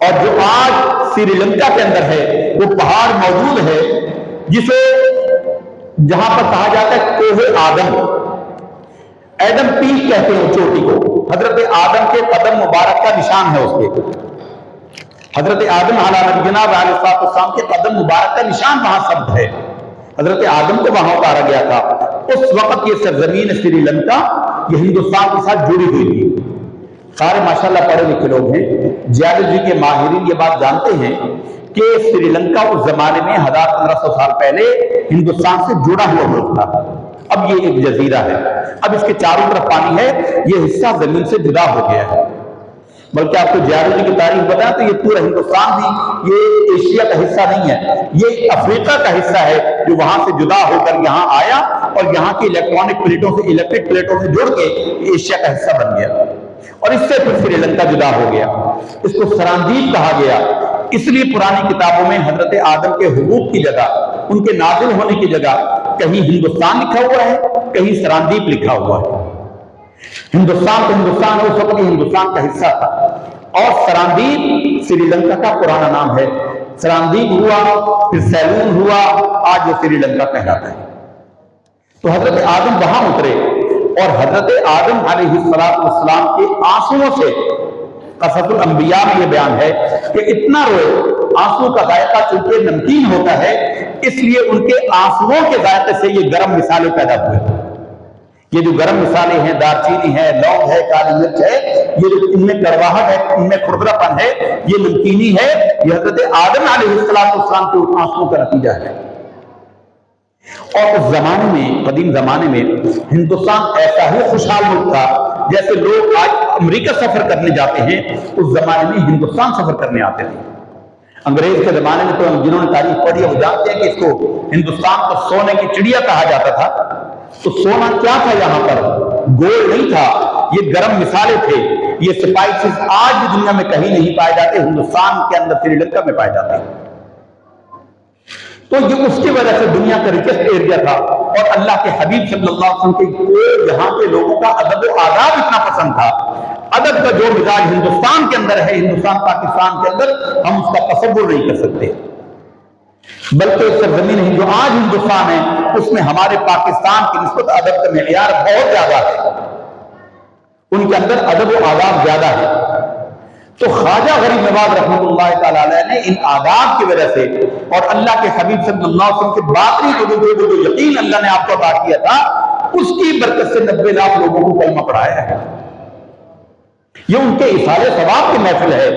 اور جو آج سری لنکا کے اندر ہے وہ پہاڑ موجود ہے جسے جہاں پر کہا جاتا ہے کوہ آدم، ایڈم پیک کہتے ہیں چوٹی کو، حضرت آدم کے قدم مبارک کا نشان ہے اس پہ، حضرت آدم علیہ نبینا علیہ السلام کے قدم مبارک کا نشان وہاں ثبت ہے، حضرت آدم کو وہاں اتارا گیا تھا۔ اس وقت یہ سرزمین سری لنکا یہ ہندوستان کے ساتھ جڑی ہوئی تھی، سارے ماشاءاللہ پڑھے لکھے لوگ ہیں، جیولوجی کے ماہرین یہ بات جانتے ہیں کہ سری لنکا اس زمانے میں 1500 سال پہلے ہندوستان سے جڑا ہوا ملک تھا، اب یہ ایک جزیرہ ہے، اب اس کے چاروں طرف پانی ہے، یہ حصہ زمین سے جدا ہو گیا ہے۔ بلکہ آپ کو جیولوجی کی تاریخ بتائیں تو یہ پورا ہندوستان بھی یہ ایشیا کا حصہ نہیں ہے، یہ افریقہ کا حصہ ہے جو وہاں سے جدا ہو کر یہاں آیا اور یہاں کی الیکٹرانک پلیٹوں سے الیکٹرک پلیٹوں سے جڑ کے ایشیا کا حصہ بن گیا، اور اس سے پھر سری لنکا جدا ہو گیا۔ اس کو سراندیپ کہا گیا، اس لیے پرانی کتابوں میں حضرت آدم کے حقوق کی جگہ، ان کے نازل ہونے کی جگہ کہیں ہندوستان لکھا ہوا ہے، کہیں سراندیپ لکھا ہوا ہے۔ ہندوستان تو ہندوستان اس وقت ہندوستان کا حصہ تھا، اور سراندیپ سری لنکا کا پرانا نام ہے۔ سراندیپ ہوا، پھر سیلون ہوا، آج وہ سری لنکا کہلاتا ہے۔ تو حضرت آدم وہاں اترے، اور حضرت آدم علیہ السلام کے آنسوؤں سے قصص الانبیاء میں یہ بیان ہے کہ اتنا روئے، آنسو کا ذائقہ چونکہ نمکین ہوتا ہے، اس لیے ان کے آنسوؤں کے ذائقے سے یہ گرم مثالیں پیدا ہوئے۔ یہ جو گرم مثالیں ہیں، دار چینی ہے، لونگ ہے، کالی مرچ ہے، یہ جو ان میں کڑواہٹ ہے، ان میں کھردرا پن ہے، یہ نمکینی ہے، یہ حضرت آدم علیہ السلام کے آنسوؤں کا نتیجہ ہے۔ اور اس زمانے میں، قدیم زمانے میں ہندوستان ایسا ہی خوشحال ملک تھا جیسے لوگ آج امریکہ سفر کرنے جاتے ہیں، اس زمانے میں ہندوستان سفر کرنے آتے تھے۔ انگریز کے زمانے میں تو جنہوں نے تاریخ پڑھی ہے وہ جانتے ہیں کہ اس کو ہندوستان کو سونے کی چڑیا کہا جاتا تھا۔ تو سونا کیا تھا یہاں پر؟ گولڈ نہیں تھا، یہ گرم مثالیں تھے، یہ سپائسز آج بھی دنیا میں کہیں نہیں پائے جاتے، ہندوستان کے اندر سری لنکا میں پائے جاتے ہیں۔ تو یہ اس کی وجہ سے دنیا کا ریچسٹ ایریا تھا، اور اللہ کے حبیب صلی اللہ علیہ وسلم کو یہاں کے لوگوں کا ادب و آداب اتنا پسند تھا۔ ادب کا جو مزاج ہندوستان کے اندر ہے، ہندوستان پاکستان کے اندر، ہم اس کا تصور نہیں کر سکتے۔ بلکہ سرزمین جو آج ہندوستان ہے، اس میں ہمارے پاکستان کی نسبت ادب کا معیار بہت زیادہ ہے، ان کے اندر ادب و آداب زیادہ ہے۔ تو خواجہ غریب نواز رحمۃ اللہ تعالی علیہ نے ان آداب کی وجہ سے، اور اللہ کے حبیب صلی اللہ علیہ وسلم کے باقی لوگوں کو جو یقین اللہ نے آپ کو عطا کیا تھا، اس کی برکت سے 90 لاکھ لوگوں کو کلمہ پڑھایا ہے۔ یہ ان کے اصال ثواب کی محفل ہے،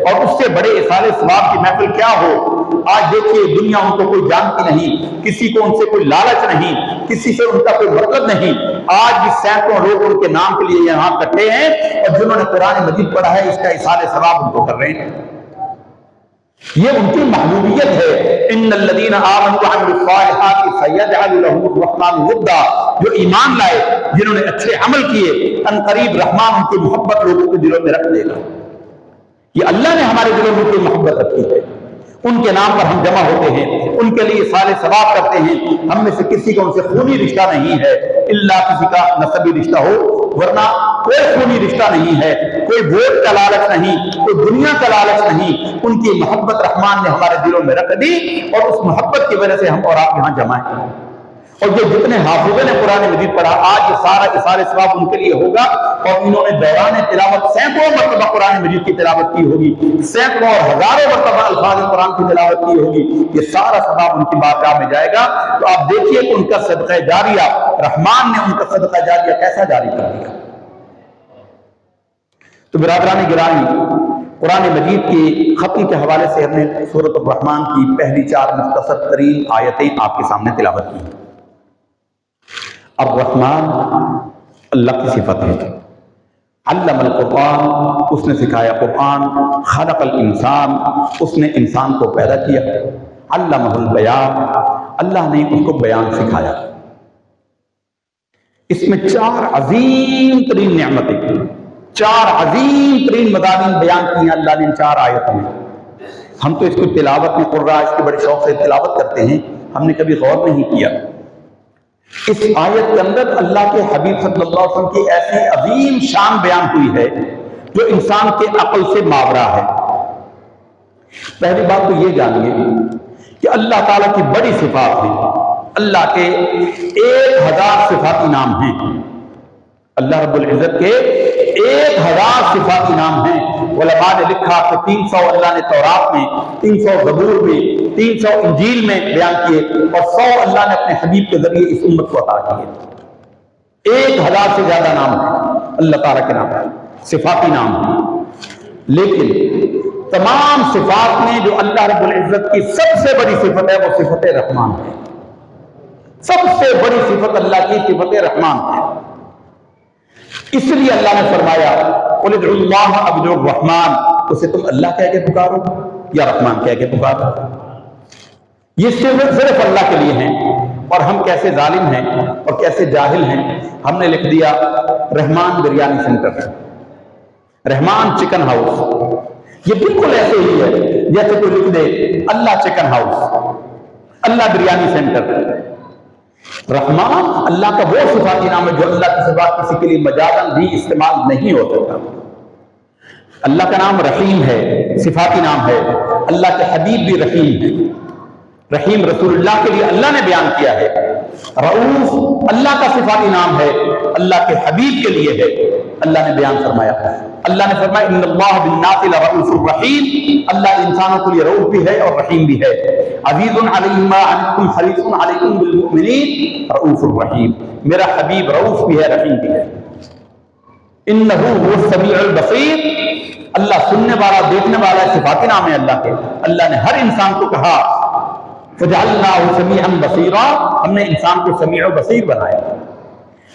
اور اس سے بڑے اصال ثواب کی محفل کیا ہو؟ آج دیکھیے دنیا ان کو کوئی جانتی نہیں، کسی کو ان سے کوئی لالچ نہیں، کسی سے ان کا کوئی مطلب نہیں۔ آج بھی سینکڑوں لوگ ان کے نام کے لیے یہاں اکٹھے ہیں، اور جنہوں نے قرآن مجید پڑھا ہے اس کا اصال ثواب ان کو کر رہے ہیں۔ یہ ان کی محبوبیت ہے۔ ان الذین آمنوا وعملوا الصالحات سیجعل لهم الرحمن ودا، جو ایمان لائے، جنہوں نے اچھے عمل کیے، ان قریب رحمان ان کی محبت لوگوں کے دلوں میں رکھ دے گا۔ یہ اللہ نے ہمارے دلوں میں کی محبت رکھی ہے، ان کے نام پر ہم جمع ہوتے ہیں، ان کے لیے صالح ثواب کرتے ہیں۔ ہم میں سے کسی کا ان سے خونی رشتہ نہیں ہے، الا کسی کا نسبی رشتہ ہو، ورنہ کوئی خونی رشتہ نہیں ہے، کوئی ووٹ کا لالچ نہیں، کوئی دنیا کا لالچ نہیں۔ ان کی محبت رحمان نے ہمارے دلوں میں رکھ دی، اور اس محبت کی وجہ سے ہم اور آپ یہاں جمع ہیں۔ اور یہ جتنے حافظوں نے قرآن مجید پڑھا، آج یہ سارا اصال ثواب ان کے لیے ہوگا، اور انہوں نے دوران تلاوت سینکڑوں مرتبہ قرآن مجید کی تلاوت کی ہوگی، سینکڑوں اور ہزاروں مرتبہ الفاظ قرآن کی تلاوت کی ہوگی، یہ سارا ثواب ان کی بارگاہ میں جائے گا۔ تو آپ دیکھیے کہ ان کا صدقہ جاریہ، رحمان نے ان کا صدقہ جاریہ کیسا جاری کر دیا۔ تو برادران گرامی، قرآن مجید کی ختم کے حوالے سے ہم نے سورۃ الرحمن کی پہلی 4 مختصر ترین آیتیں آپ کے سامنے تلاوت کی۔ الرحمن اللہ کی صفت ہے، علم القرآن اس نے سکھایا قرآن، خلق الانسان اس نے انسان کو پیدا کیا، علمہ البیان اللہ نے اس کو بیان سکھایا۔ اس میں 4 عظیم ترین نعمتیں، 4 عظیم ترین مضامین بیان کیے ہیں اللہ نے ان 4 آیتوں میں۔ ہم تو اس کو تلاوت میں قرآن اس کے بڑے شوق سے تلاوت کرتے ہیں، ہم نے کبھی غور نہیں کیا۔ اس آیت کے اندر اللہ کے حبیب صلی اللہ علیہ وسلم کی ایسی عظیم شان بیان ہوئی ہے جو انسان کے عقل سے ماورا ہے۔ پہلی بات تو یہ جانیے کہ اللہ تعالیٰ کی بڑی صفات ہیں، اللہ کے 1000 صفاتی نام ہیں، اللہ رب العزت کے 1000 صفاتی نام ہیں۔ علماء نے لکھا کہ 300 اللہ نے تورات میں، 300 زبور میں، 300 انجیل میں بیان کیے، اور 100 اللہ نے اپنے حبیب کے ذریعے اس امت کو عطا کیے۔ 1000 سے زیادہ نام ہیں اللہ تعالیٰ کے نام، صفاتی نام ہیں۔ لیکن تمام صفات میں جو اللہ رب العزت کی سب سے بڑی صفت ہے وہ صفت رحمان ہے۔ سب سے بڑی صفت اللہ کی صفت رحمان ہے۔ اس لیے اللہ نے فرمایا قل ادعوا اللہ او ادعوا الرحمن، اسے تم اللہ کہہ کے پکارو یا رحمان کہہ کے پکارو۔ یہ صرف اللہ کے لیے ہیں۔ اور ہم کیسے ظالم ہیں اور کیسے جاہل ہیں، ہم نے لکھ دیا رحمان بریانی سینٹر، رحمان چکن ہاؤس۔ یہ بالکل ایسے ہی ہے جیسے کوئی لکھ دے اللہ چکن ہاؤس، اللہ بریانی سینٹر۔ رحمان اللہ کا وہ صفاتی نام ہے جو اللہ کی سوا کسی کے لیے مجازاً بھی استعمال نہیں ہو سکتا۔ اللہ کا نام رحیم ہے، صفاتی نام ہے۔ اللہ کے حبیب بھی رحیم ہے، رحیم رسول اللہ کے لیے اللہ نے بیان کیا ہے۔ رؤوف اللہ کا صفاتی نام ہے، اللہ کے حبیب کے لیے ہے، اللہ نے بیان فرمایا۔ اللہ نے فرمایا ان اللہ بالناس لرؤوف الرحیم، اللہ انسانوں کے لیے رؤوف بھی ہے اور رحیم بھی ہے۔ عزیز علیہ ما عنتم حریص علیکم بالمؤمنین رؤوف الرحیم، میرا حبیب رؤوف بھی ہے، رحیم بھی ہے۔ انہ هو السمیع البصیر، اللہ سننے والا دیکھنے والا ہے، صفاتی نام ہے اللہ کے۔ اللہ نے ہر انسان کو کہا فجعلناہ سمیعا بصیرا، ہم نے انسان کو سمیع و بصیر بنایا۔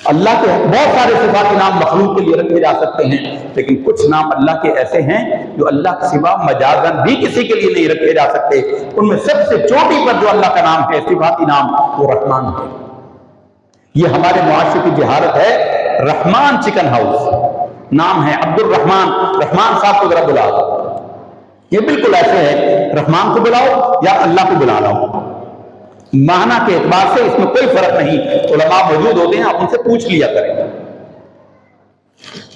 اللہ کے بہت سارے صفاتی نام مخلوق کے لیے رکھے جا سکتے ہیں، لیکن کچھ نام اللہ کے ایسے ہیں جو اللہ کے سوا مجازاً بھی کسی کے لیے نہیں رکھے جا سکتے۔ ان میں سب سے چوٹی پر جو اللہ کا نام ہے صفاتی نام، وہ رحمان ہے۔ یہ ہمارے معاشرے کی جہالت ہے۔ رحمان چکن ہاؤس نام ہے، عبد الرحمان، رحمان صاحب کو ذرا بلاؤ۔ یہ بالکل ایسے ہے رحمان کو بلاؤ یا اللہ کو بلا لاؤ، معنی کے اعتبار سے اس میں کوئی فرق نہیں۔ علماء موجود ہوتے ہیں، آپ ان سے پوچھ لیا کریں۔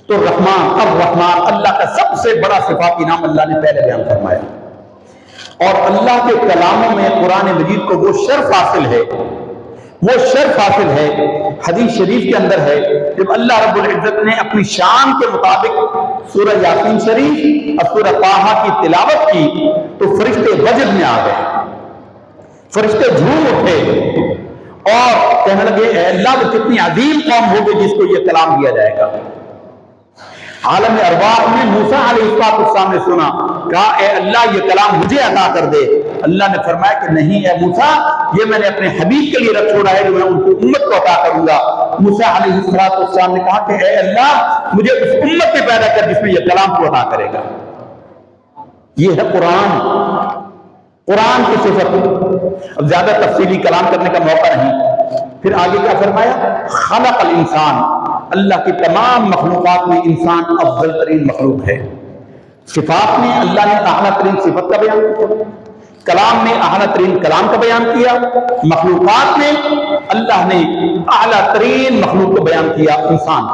تو رحمان، الرحمان اللہ کا سب سے بڑا صفاتی نام اللہ نے پہلے بیان فرمایا۔ اور اللہ کے کلاموں میں قرآن مجید کو وہ شرف حاصل ہے، وہ شرف حاصل ہے، حدیث شریف کے اندر ہے، جب اللہ رب العزت نے اپنی شان کے مطابق سورہ یاسین شریف اور سورہ طٰہٰ کی تلاوت کی تو فرشتے وجد میں آ گئے، فرشتے جھوم اٹھے اور کہنے لگے اے اللہ وہ کتنی عظیم قوم ہوگی جس کو یہ کلام دیا جائے گا۔ عالم ارواح میں موسیٰ علیہ السلام نے سنا، کہا اے اللہ یہ کلام مجھے عطا کر دے۔ اللہ نے فرمایا کہ نہیں اے موسیٰ، یہ میں نے اپنے حبیب کے لیے رکھ چھوڑا ہے جو میں ان کی امت کو عطا کروں گا۔ موسیٰ علیہ السلام نے کہا کہ اے اللہ مجھے اس امت میں پیدا کر جس میں یہ کلام کو عطا کرے گا۔ یہ ہے قرآن، قرآن کی صفت۔ اب زیادہ تفصیلی کلام کرنے کا موقع نہیں۔ پھر آگے کیا فرمایا؟ خلق الانسان، اللہ کی تمام مخلوقات میں انسان افضل ترین مخلوق ہے۔ صفات میں اللہ نے اعلیٰ ترین صفت کا بیان کیا، کلام میں اعلیٰ ترین کلام کا بیان کیا، مخلوقات میں اللہ نے اعلیٰ ترین مخلوق کو بیان کیا، انسان۔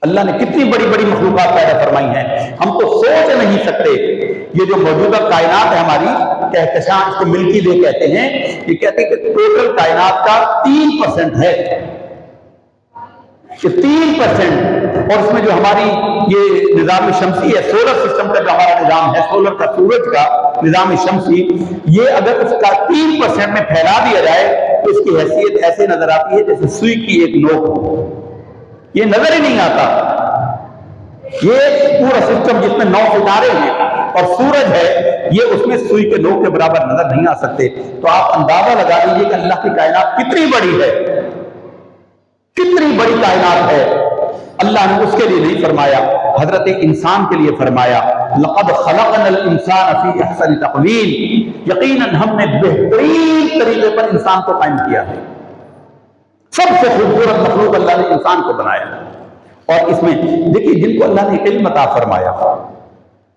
اللہ نے کتنی بڑی بڑی مخلوقات پیدا فرمائی ہیں، ہم تو سوچ نہیں سکتے۔ یہ جو موجودہ کائنات ہے ہماری، کہکشاں اس کو ملکی وے کہتے ہیں، یہ کہتے ہیں کہ ٹوٹل کائنات کا 3% ہے، کہ 3%، اور اس میں جو ہماری یہ نظام شمسی ہے، سولر سسٹم کا جو ہمارا نظام ہے، سولر کا، سورج کا نظام شمسی، یہ اگر اس کا 3% میں پھیلا دیا جائے تو اس کی حیثیت ایسے نظر آتی ہے جیسے سوئی کی ایک نوک ہو، یہ نظر ہی نہیں آتا۔ یہ پورا سسٹم جس میں 9 ستارے ہیں اور سورج ہے، یہ اس میں سوئی کے نوک کے برابر نظر نہیں آ سکتے۔ تو آپ اندازہ لگا لیجیے کہ اللہ کی کائنات کتنی بڑی ہے، کتنی بڑی کائنات ہے۔ اللہ نے اس کے لیے نہیں فرمایا، حضرت انسان کے لیے فرمایا لقد خلقنا الانسان فی احسن تقویم، یقیناً ہم نے بہترین طریقے پر انسان کو قائم کیا ہے۔ سب سے خوبصورت مخلوق اللہ نے انسان کو بنایا۔ اور اس میں دیکھیے جن کو اللہ نے علم عطا فرمایا،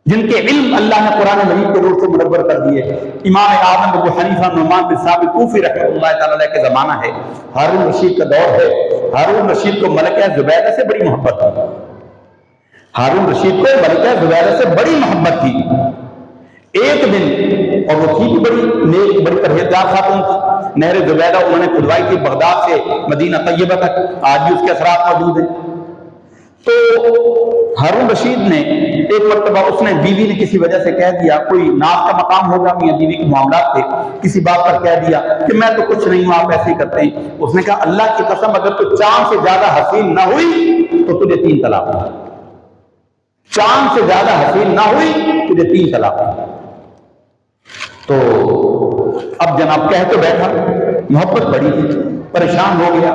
جن کے علم اللہ نے قرآن مجید کے نور سے منور کر دیے، امام اعظم ابو حنیفہ نعمان بن ثابت کوفی رحمۃ اللہ تعالی علیہ کے زمانہ ہے، ہارون رشید کا دور ہے۔ ہارون رشید کو ملکہ زبیدہ سے بڑی محبت تھی، ہارون رشید کو ملکہ زبیدہ سے بڑی محبت تھی۔ ایک دن، اور وہ تھی بھی بڑی نیک، بڑی پرہیزگار خاتون تھی، نہر زبیدہ انہوں نے کھدوائی تھی بغداد سے مدینہ طیبہ تک، آج بھی اس کے اثرات موجود ہیں۔ تو ہارون رشید نے ایک مرتبہ، اس نے بیوی نے کسی وجہ سے کہہ دیا، کوئی ناز کا مقام ہوگا، میاں بیوی کے معاملات تھے، کسی بات پر کہہ دیا کہ میں تو کچھ نہیں ہوں، آپ ایسے ہی کرتے ہیں۔ اس نے کہا اللہ کی قسم اگر تو چاند سے زیادہ حسین نہ ہوئی تو تجھے 3 طلاق، چاند سے زیادہ حسین نہ ہوئی تجھے 3 طلاق۔ تو اب جناب کہہ تو بیٹھا، محبت بڑی تھی، پریشان ہو گیا،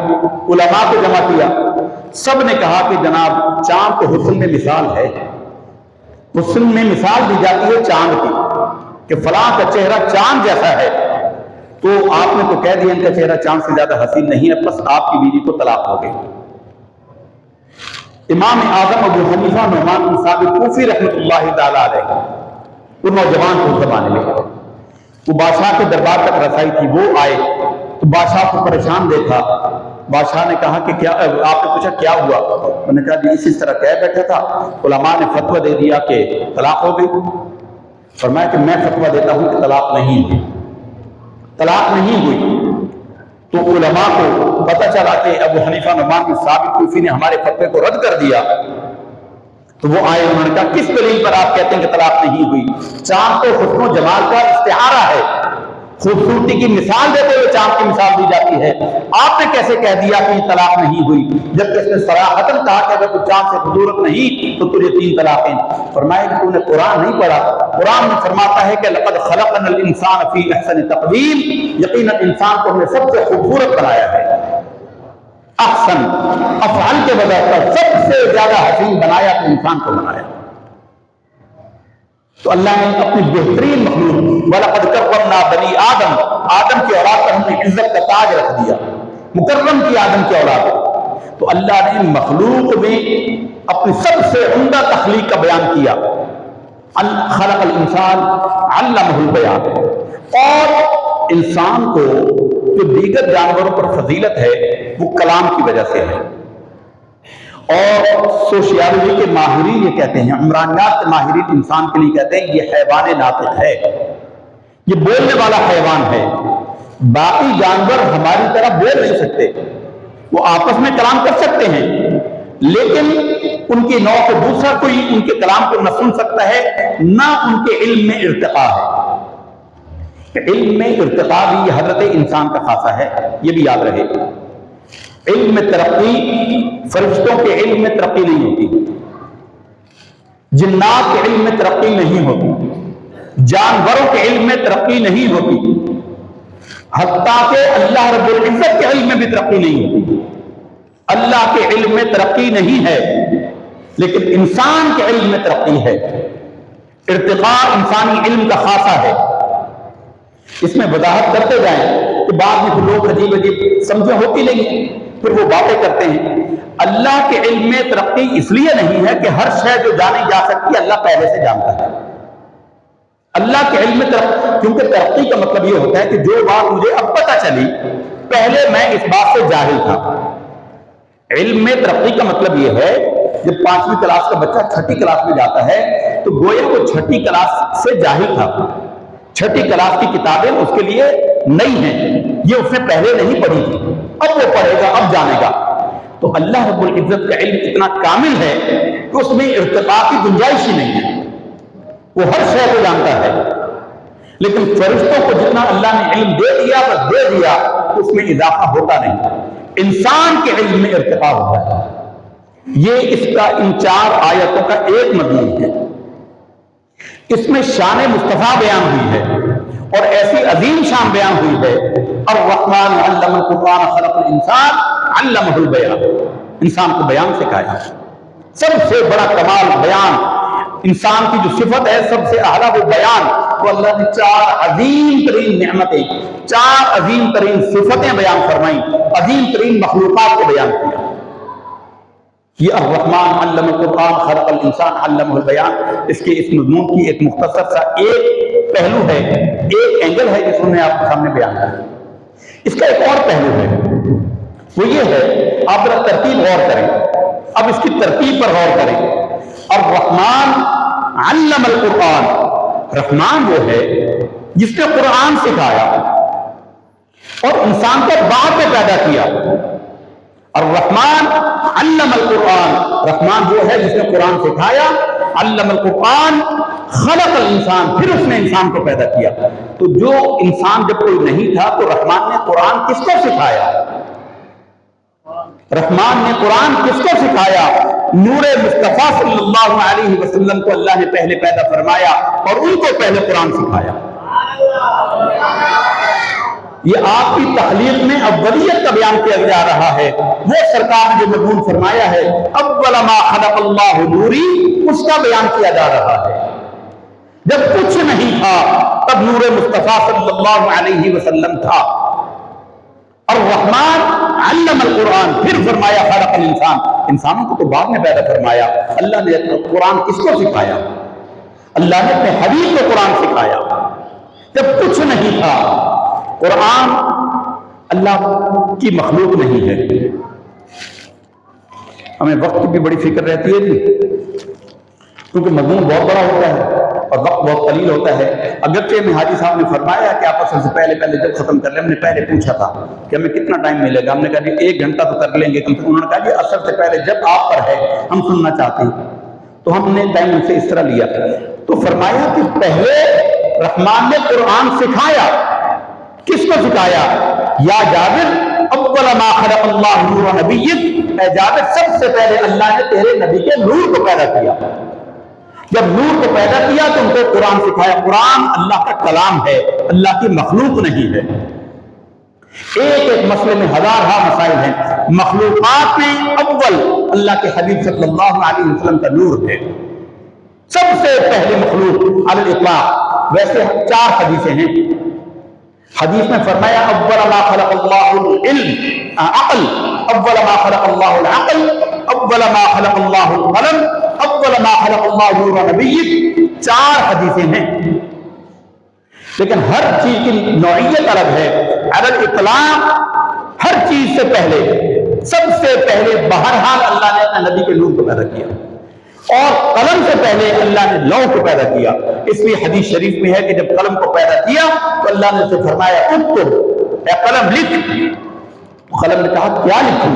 علماء کو جمع کیا، سب نے کہا کہ جناب چاند تو حسن میں مثال ہے، حسن میں مثال دی جاتی ہے چاند کی کہ فلاں کا چہرہ چاند جیسا ہے، تو آپ نے تو کہہ دیا ان کا چہرہ چاند سے زیادہ حسین نہیں ہے، بس آپ کی بیوی کو طلاق ہو گئی۔ امام اعظم ابو حنیفہ نعمان بن ثابت کوفی رحمۃ اللہ تعالی علیہ، وہ نوجوان کو زمانے میں، وہ بادشاہ کے دربار تک رسائی تھی، وہ آئے تو بادشاہ کو پریشان دیکھا، بادشاہ نے کہا کہ کیا، آپ نے پوچھا کیا ہوا، انہوں نے کہا جی اس طرح کہہ بیٹھا تھا، علماء نے فتویٰ دے دیا کہ طلاق ہو گئی۔ فرمایا کہ میں فتویٰ دیتا ہوں کہ طلاق نہیں ہوئی، طلاق نہیں ہوئی۔ تو علماء کو پتہ چلا کہ ابو حنیفہ نعمان بن ثابت کوفی نے ہمارے فتوے کو رد کر دیا، تو وہ آئے، انہوں نے کہا کس دلیل پر آپ کہتے ہیں کہ طلاق نہیں ہوئی؟ چاند تو حسن و جمال کا استعارہ ہے، خوبصورتی کی مثال دیتے ہوئے چاند کی مثال دی جاتی ہے، آپ نے کیسے کہہ دیا کہ یہ طلاق نہیں ہوئی، جبکہ اس نے صراحتاً کہا کہ اگر تو چاند سے خوبصورت نہیں تو تجھے 3 طلاقیں۔ فرمایا کہ تو نے قرآن نہیں پڑھا، قرآن میں فرماتا ہے کہ لقد خلقنا الانسان فی احسن تقویم، یقیناً انسان کو ہم نے سب سے خوبصورت بنایا ہے، احسن افعال کے وجہ پر سب سے زیادہ حسین بنایا تو انسان کو بنایا۔ تو اللہ نے اپنی بہترین مخلوق وَلَقَدْ كَرَّمْنَا بَنِي آدم، آدم کی اولاد پر ہم نے عزت کا تاج رکھ دیا، مکرم کی آدم کی اولاد پر۔ تو اللہ نے مخلوق میں اپنی سب سے عمدہ تخلیق کا بیان کیا، خلق الانسان علمہ البیان، اور انسان کو جو دیگر جانوروں پر فضیلت ہے وہ کلام کی وجہ سے ہے، اور سوشیالوجی کے ماہرین یہ کہتے ہیں، عمرانیات کے ماہرین انسان کے لیے کہتے ہیں یہ حیوان ناطق ہے، یہ بولنے والا حیوان ہے۔ باقی جانور ہماری طرح بول نہیں سکتے، وہ آپس میں کلام کر سکتے ہیں، لیکن ان کی نوع کو دوسرا کوئی ان کے کلام کو نہ سن سکتا ہے، نہ ان کے علم میں ارتقاء ہے۔ علم میں ارتقاء بھی حضرت انسان کا خاصہ ہے، یہ بھی یاد رہے۔ علم میں ترقی، فرشتوں کے علم میں ترقی نہیں ہوتی، جنات کے علم میں ترقی نہیں ہوتی، جانوروں کے علم میں ترقی نہیں ہوتی، حتیٰ کہ اللہ رب العزت کے علم میں بھی ترقی نہیں ہوتی۔ اللہ کے علم میں ترقی نہیں ہے، لیکن انسان کے علم میں ترقی ہے۔ ارتقاء انسانی علم کا خاصہ ہے۔ اس میں وضاحت کرتے جائیں کہ بعد میں لوگ عجیب عجیب سمجھے ہوتی نہیں، پھر وہ باتیں کرتے ہیں۔ اللہ کے علم میں ترقی اس لیے نہیں ہے کہ ہر شے جو جانی جا سکتی ہے اللہ پہلے سے جانتا ہے۔ اللہ کے علم میں ترقی، کیونکہ ترقی کا مطلب یہ ہوتا ہے کہ جو بات مجھے اب پتہ چلی پہلے میں اس بات سے جاہل تھا۔ علم میں ترقی کا مطلب یہ ہے جب 5ویں کلاس کا بچہ 6ٹھی کلاس میں جاتا ہے تو گویا وہ 6ٹھی کلاس سے جاہل تھا، 6ٹھی کلاس کی کتابیں اس کے لیے نئی ہیں، یہ اس نے پہلے نہیں پڑھی تھی، اب وہ پڑھے گا، اب جانے گا۔ تو اللہ رب العزت کا علم اتنا کامل ہے کہ اس میں ارتقاء کی گنجائش ہی نہیں ہے، وہ ہر شے کو جانتا ہے۔ لیکن فرشتوں کو جتنا اللہ نے علم دے دیا بس دے دیا، اس میں اضافہ ہوتا نہیں۔ انسان کے علم میں ارتقاء ہوتا ہے۔ یہ اس کا ان 4 آیتوں کا ایک مضمون ہے۔ اس میں شان مصطفیٰ بیان ہوئی ہے اور ایسی عظیم شان بیان ہوئی ہے، الرحمن علم القرآن خلق الانسان علمہ البیان، انسان کو بیان سکھایا۔ سب سے بڑا کمال بیان، انسان کی جو صفت ہے سب سے اعلیٰ وہ بیان، تو اللہ نے 4 عظیم ترین نعمتیں، 4 عظیم ترین صفتیں بیان فرمائیں، عظیم ترین مخلوقات کو بیان کیا۔ یہ الرحمن علم القرآن خلق الانسان علمہ البیان، اس کے اس مضمون کی ایک مختصر سا ایک پہلو ہے، ایک اینگل ہے جس میں آپ کے سامنے بیان کیا۔ اس کا ایک اور پہلو ہے، وہ یہ ہے، آپ ذرا ترتیب غور کریں، اب اس کی ترتیب پر غور کریں۔ الرحمن علم القرآن، رحمان وہ ہے جس نے قرآن سکھایا اور انسان کو بعد میں پیدا کیا۔ الرحمن علم القرآن، رحمان وہ ہے جس نے قرآن سکھایا، علم القرآن خلق الانسان، پھر اس نے انسان کو پیدا کیا۔ تو جو انسان جب کوئی نہیں تھا تو رحمان نے قرآن کس کو سکھایا؟ رحمان نے قرآن کس کو سکھایا؟ نور مصطفیٰ صلی اللہ علیہ وسلم کو اللہ نے پہلے پیدا فرمایا اور ان کو پہلے قرآن سکھایا۔ یہ آپ کی تخلیق میں اولیت کا بیان کیا جا رہا ہے. وہ سرکار نے جو مضمون فرمایا ہے اول ما خلق اللہ نوری، اس کا بیان کیا جا رہا ہے. جب کچھ نہیں تھا تب نور مصطفیٰ صلی اللہ علیہ وسلم تھا. الرحمن علم القرآن، پھر فرمایا خلق الانسان، انسانوں کو تو بعد میں پیدا فرمایا. اللہ نے قرآن کس کو سکھایا؟ اللہ نے اپنے حبیب کو قرآن سکھایا. جب کچھ نہیں تھا. قرآن اللہ کی مخلوق نہیں ہے. ہمیں وقت کی بھی بڑی فکر رہتی ہے جی، کیونکہ مضمون بہت بڑا ہوتا ہے اور وقت بہت قلیل ہوتا ہے. اگرچہ میں حاجی صاحب نے فرمایا کہ آپ اصل سے پہلے جب ختم کر لیں، ہم نے پہلے پوچھا تھا کہ ہمیں کتنا ٹائم ملے گا. ہم نے کہا جی 1 گھنٹہ تو کر لیں گے. انہوں نے کہا جی اصل سے پہلے جب آپ پر ہے ہم سننا چاہتے ہیں. تو ہم نے ٹائم ان سے اس طرح لیا. تو فرمایا کہ پہلے رحمان نے قرآن سکھایا. کس کو سکھایا؟ یا جابر اول ما خلق اللہ نور نبیک، اے جابر سب سے پہلے اللہ نے تیرے نبی کے نور کو پیدا کیا. جب نور کو پیدا کیا تو ان کو قرآن سکھایا. قرآن اللہ کا کلام ہے، اللہ کی مخلوق نہیں ہے. ایک مسئلے میں ہزارہا مسائل ہیں. مخلوقات میں اول اللہ کے حبیب صلی اللہ علیہ وسلم کا نور ہے. سب سے پہلے مخلوق علی الاطلاق. ویسے 4 حدیثیں ہیں. حدیث میں فرمایا اول ما خلق اللہ العلم عقل، اول ما خلق اللہ العقل، اول ما خلق اللہ القلم، اول ما خلق اللہ نور نبیک. 4 حدیثیں ہیں، لیکن ہر چیز کی نوعیت الگ ہے. علی الاطلاق ہر چیز سے پہلے، سب سے پہلے بہرحال اللہ نے اپنے نبی کے نور کو پیدا کیا. اور قلم سے پہلے اللہ نے لوح کو پیدا کیا. اس لیے حدیث شریف میں ہے کہ جب قلم کو پیدا کیا تو اللہ نے اسے فرمایا اکتب، اے قلم لکھ. قلم نے کہا کیا لکھوں؟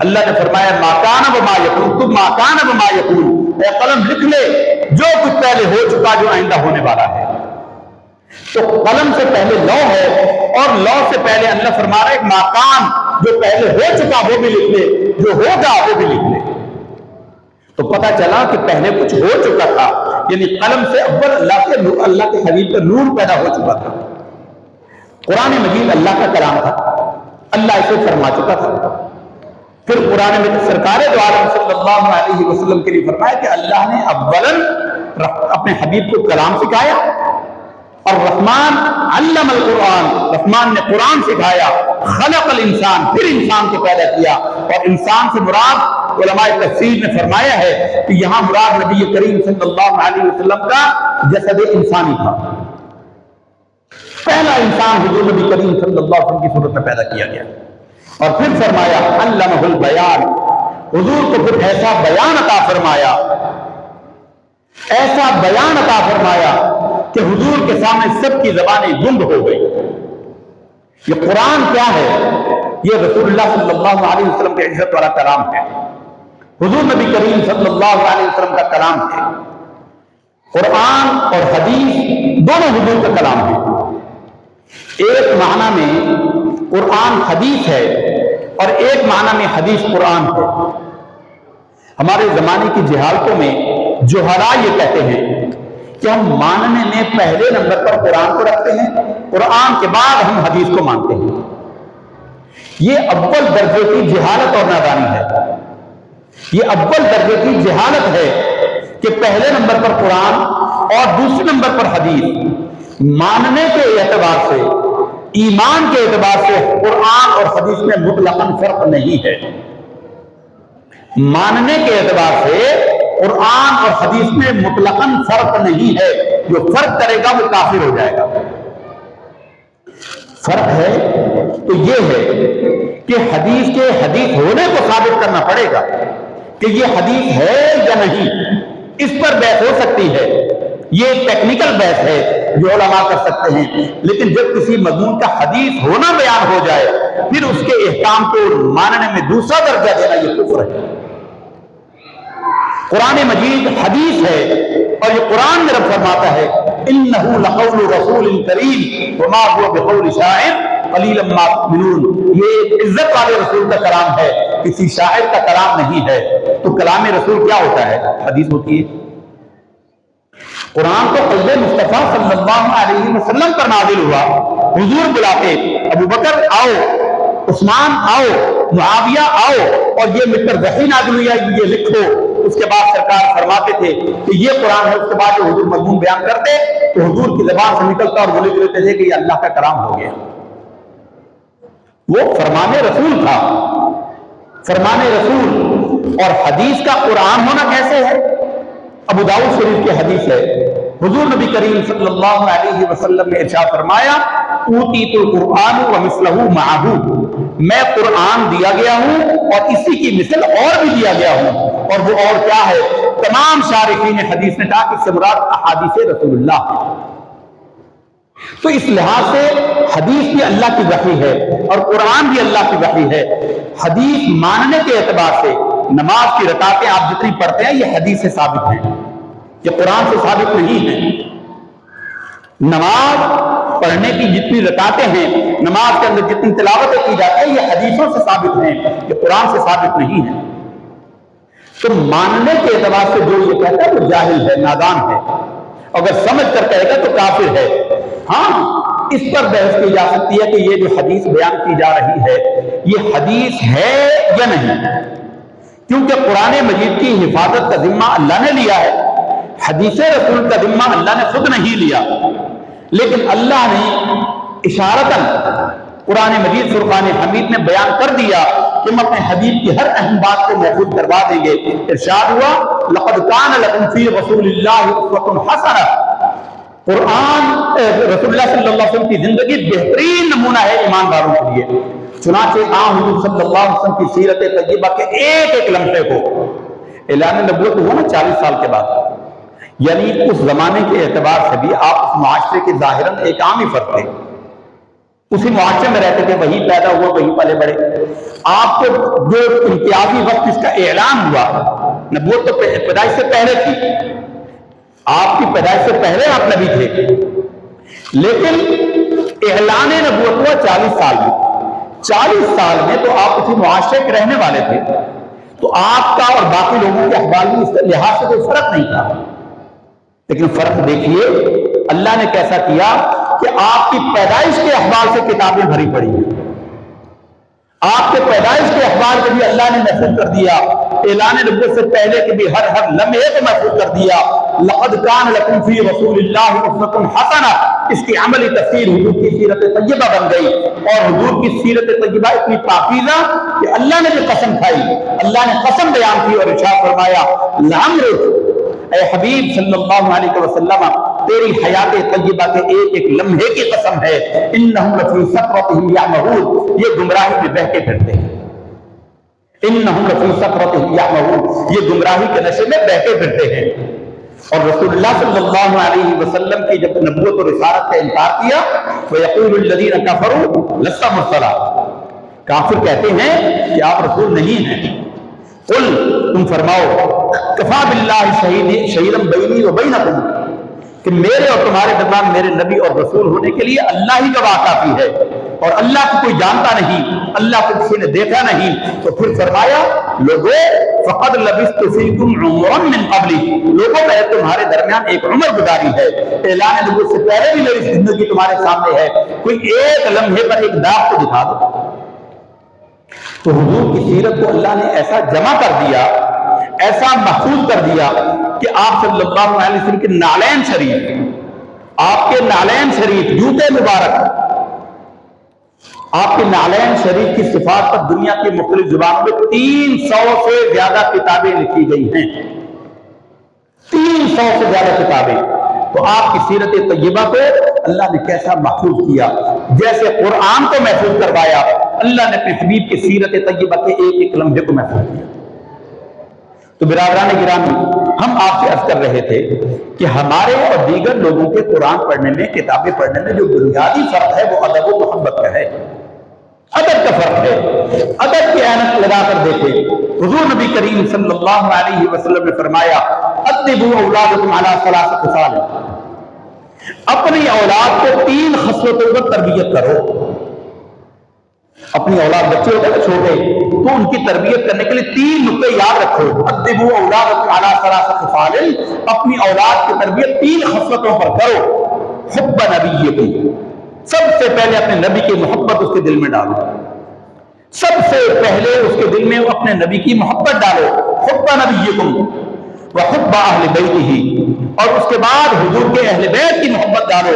اللہ نے فرمایا ما کان وما یکون، تم ما کان وما یکون، اے قلم لکھ لے جو کچھ پہلے ہو چکا، جو آئندہ ہونے والا ہے. تو قلم سے پہلے لوح ہے، اور لوح سے پہلے اللہ فرما رہا ہے ما کان، جو پہلے ہو چکا وہ بھی لکھ لے، جو ہوگا وہ بھی لکھ لے. تو پتہ چلا کہ پہلے کچھ ہو چکا تھا، یعنی قلم سے اول اللہ کے حبیب کا نور پیدا ہو چکا تھا. قرآن مجید اللہ کا کلام تھا، اللہ اسے فرما چکا تھا. پھر قرآن میں سرکار دو عالم صلی اللہ علیہ وسلم کے لیے فرمایا کہ اللہ نے اولاً اپنے حبیب کو کلام سکھایا، اور رحمان علم القرآن، رحمان نے قرآن سکھایا. خلق الانسان، پھر انسان کو پیدا کیا. اور انسان سے مراد علماء تفسیر نے فرمایا ہے کہ یہاں مراد نبی کریم صلی اللہ علیہ وسلم کا جسد انسانی تھا. پہلا انسان حضور نبی کریم صلی اللہ علیہ وسلم کی صورت میں پیدا کیا گیا. اور پھر فرمایا علمہ البیان، حضور کو پھر ایسا بیان عطا فرمایا، ایسا بیان عطا فرمایا کہ حضور کے سامنے سب کی زبانیں گنگ ہو گئی. یہ قرآن کیا ہے؟ یہ رسول اللہ صلی اللہ علیہ وسلم کے عزت والا کلام ہے. حضور نبی کریم صلی اللہ علیہ وسلم کا کلام ہے. قرآن اور حدیث دونوں حضور کا کلام ہے. ایک معنی میں قرآن حدیث ہے اور ایک معنی میں حدیث قرآن ہے. ہمارے زمانے کی جہالتوں میں جوہرا یہ کہتے ہیں کہ ہم ماننے میں پہلے نمبر پر قرآن کو رکھتے ہیں، قرآن کے بعد ہم حدیث کو مانتے ہیں. یہ اول درجے کی جہالت اور نادانی ہے. یہ اول درجے کی جہالت ہے کہ پہلے نمبر پر قرآن اور دوسرے نمبر پر حدیث. ماننے کے اعتبار سے، ایمان کے اعتبار سے قرآن اور حدیث میں مطلقاً فرق نہیں ہے. ماننے کے اعتبار سے قرآن اور حدیث میں مطلقاً فرق نہیں ہے. جو فرق کرے گا وہ کافر ہو جائے گا. فرق ہے تو یہ ہے کہ حدیث کے حدیث ہونے کو ثابت کرنا پڑے گا کہ یہ حدیث ہے یا نہیں. اس پر بحث ہو سکتی ہے، یہ ٹیکنیکل بحث ہے جو علماء کر سکتے ہیں. لیکن جب کسی مضمون کا حدیث ہونا بیان ہو جائے پھر اس کے احکام کو ماننے میں دوسرا درجہ دینا یہ کفر ہے. قرآن مجید حدیث ہے اور یہ قرآن میں رب فرماتا ہے انہ لقول رسول کریم وما هو بقول شاعر قلیلا ما تؤمنون. یہ عزت والے رسول کا کلام ہے، کسی شاعر کا کلام نہیں ہے. تو کلام رسول کیا ہوتا ہے؟ حدیث ہوتی ہے. قرآن تو قلب مصطفیٰ صلی اللہ علیہ وسلم پر نازل ہوا حضور بلاتے، ابو بکر آؤ، عثمان آؤ، معاویہ آؤ، اور یہ مل کر وحی نازل ہوئی ہے یہ لکھو۔ اس کے بعد سرکار فرماتے تھے کہ یہ قرآن ہے۔ اس کے بعد جو حضور مضمون بیان کرتے تو حضور کی زبان سے نکلتا اور وہ لکھ لیتے تھے کہ یہ اللہ کا کلام ہو گیا۔ وہ فرمان رسول تھا، فرمان رسول۔ اور حدیث کا قرآن ہونا کیسے ہے؟ ابو داؤد شریف کی حدیث ہے، حضور نبی کریم صلی اللہ علیہ وسلم نے ارشاد فرمایا اوتیت القرآن ومثلہ معہ، میں قرآن دیا گیا ہوں اور اسی کی مثل اور بھی دیا گیا ہوں۔ اور وہ اور کیا ہے؟ تمام شارحین حدیث نے کہا کہ اس سے مراد احادیث رسول اللہ ہے۔ تو اس لحاظ سے حدیث بھی اللہ کی وحی ہے اور قرآن بھی اللہ کی وحی ہے۔ حدیث ماننے کے اعتبار سے نماز کی رکعتیں آپ جتنی پڑھتے ہیں یہ حدیث سے ثابت ہیں، یہ قرآن سے ثابت نہیں ہے۔ نماز پڑھنے کی جتنی رکعتیں ہیں، نماز کے اندر جتنی تلاوتیں کی جاتی ہیں، یہ حدیثوں سے ثابت ہیں، یہ قرآن سے ثابت نہیں ہے۔ تو ماننے کے اعتبار سے جو یہ کہتا ہے وہ جاہل ہے، نادان ہے، اگر سمجھ کر کہے گا تو کافر ہے۔ ہاں اس پر بحث کی جا سکتی ہے کہ یہ جو حدیث بیان کی جا رہی ہے یہ حدیث ہے یا نہیں، کیونکہ قرآن مجید کی حفاظت کا ذمہ اللہ نے لیا ہے، حدیث رسول کا ذمہ اللہ نے خود نہیں لیا، لیکن اللہ نے اشارتاً قرآن مجید فرقان حمید میں بیان کر دیا کہ ہم اپنے حبیب کی ہر اہم بات کو محفوظ کروا دیں گے۔ ارشاد ہوا لقد کان لکم فی رسول اللہ اسوۃ حسنہ، قرآن رسول اللہ صلی اللہ علیہ وسلم کی زندگی بہترین نمونہ ہے ایمان والوں کے لیے۔ چنانچہ حضور صلی اللہ علیہ وسلم کی سیرت طیبہ کے ایک ایک لمحے کو اعلان نبوت ہوا نا 40 سال کے بعد، یعنی اس زمانے کے اعتبار سے بھی آپ اس معاشرے کے ظاہراً ایک عام ہی فرد تھے، اسی معاشرے میں رہتے تھے، وہی پیدا ہوا وہی پلے بڑے۔ آپ کو جو امتیازی وقت اس کا اعلان ہوا، نبوت تو پیدائش سے پہلے تھی، آپ کی پیدائش سے پہلے آپ نبی تھے، لیکن اعلان نبوت ہوا 40 سال میں۔ 40 سال میں تو آپ اسی معاشرے کے رہنے والے تھے، تو آپ کا اور باقی لوگوں کے احوال میں اس لحاظ سے کوئی فرق نہیں تھا، لیکن فرق دیکھیے اللہ نے کیسا کیا کہ آپ کی پیدائش کے احوال سے کتابیں بھری پڑی ہیں، آپ کے پیدائش کے احوال کو بھی اللہ نے محفوظ کر دیا، اعلان نبوت سے پہلے کے بھی ہر لمحے کو محفوظ کر دیا۔ لقد کان لکم فی رسول اللہ اسوۃ حسنہ، اس کی عملی تفسیر حضور کی سیرت طیبہ بن گئی، اور حضور کی سیرت طیبہ اتنی پاکیزہ کہ اللہ نے بھی قسم کھائی، اللہ نے قسم بیان کی اور ارشاد فرمایا لعمرک، اے حبیب صلی اللہ علیہ وسلم تیری حیات طیبہ کے ایک ایک لمحے کی قسم ہے، انہم لفی سکرتہم یعمہون، یہ گمراہی میں بہکے پھرتے ہیں، انہم لفی سکرتہم یعمہون، یہ گمراہی کے نشے میں بہکے پھرتے ہیں۔ اور رسول اللہ صلی اللہ علیہ وسلم کی جب نبوت اور رسالت کا انکار کیا وَيَقُولُ الَّذِينَ كَفَرُوا لَسْتَ مُرْسَلًا، کافر کہتے ہیں کہ آپ رسول نہیں ہیں۔ قل، تم فرماؤ کفا باللہ شہیدًا بینی و بینکم، کہ میرے اور تمہارے درمیان میرے نبی اور رسول ہونے کے لیے اللہ ہی گواہ کافی ہے، اور اللہ کو کوئی جانتا نہیں، اللہ کو کسی نے دیکھا نہیں۔ تو پھر فرمایا لوگو فقد لبثت فیکم عمرا من قبلی، لوگوں میں تمہارے درمیان ایک عمر گزاری ہے، اعلان نبوت سے پہلے بھی میری زندگی تمہارے سامنے ہے، کوئی ایک لمحے پر ایک داغ کو دکھا دو۔ تو حضور کی سیرت کو اللہ نے ایسا جمع کر دیا، ایسا محفوظ کر دیا کہ آپ صلی اللہ علیہ وسلم کے نالین شریف، آپ کے نالین شریف جوتے مبارک، آپ کے نالین شریف کی صفات پر دنیا کی مختلف زبانوں میں 300 سے زیادہ کتابیں لکھی گئی ہیں، 300 سے زیادہ کتابیں۔ تو آپ کی سیرت طیبہ کو اللہ نے کیسا محفوظ کیا، جیسے قرآن کو محفوظ کروایا، اللہ نے اپنے حبیب کی سیرت طیبہ کے ایک ایک لمحے کو محفوظ کیا۔ تو برادران گرامی، ہم آپ سے عرض کر رہے تھے کہ ہمارے اور دیگر لوگوں کے قرآن پڑھنے میں، کتابیں پڑھنے میں جو بنیادی فرق ہے وہ ادب و محبت کا ہے، ادب کا فرق ہے۔ ادب کی عینت لگا کر دیکھیں، حضور نبی کریم صلی اللہ علیہ وسلم نے فرمایا ادبوا اولادکم علی ثلاث خصال، اپنی اولاد کو 3 خصلتوں پر تربیت کرو۔ اپنی اولاد بچے ہوتے ہیں چھوٹے، تو ان کی تربیت کرنے کے لیے 3 نقطے یاد رکھو۔ ادبوا اولادکم علی ثلاث خصال، اپنی اولاد کی تربیت 3 خصلتوں پر کرو۔ حب نبیکم، سب سے پہلے اپنے نبی کی محبت اس کے دل میں ڈالو، سب سے پہلے اس کے دل میں اپنے نبی کی محبت ڈالو، حب نبیکم وحب اہل بیتہ، اور اس کے بعد حضور کے اہل بیت کی محبت ڈالو،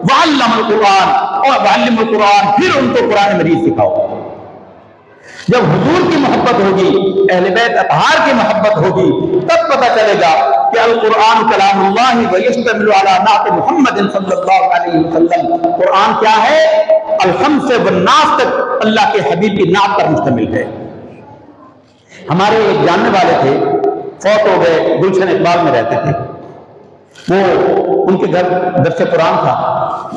وعلم القرآن، اور وعلم القرآن، پھر ان کو قرآن مجید سکھاؤ۔ جب حضور کی محبت ہوگی، اہل بیت اطہار کی محبت ہوگی، تب پتہ چلے گا کہ القرآن کلام اللہ ویشتمل علی نعت محمد صلی اللہ علیہ وسلم، قرآن کیا ہے؟ الحمد سے والناس تک اللہ کے حبیب کی نعت پر مشتمل ہے۔ ہمارے ایک جاننے والے تھے، فوت ہو گئے، گلشن اقبال میں رہتے تھے، وہ ان کے گھر درس قرآن تھا،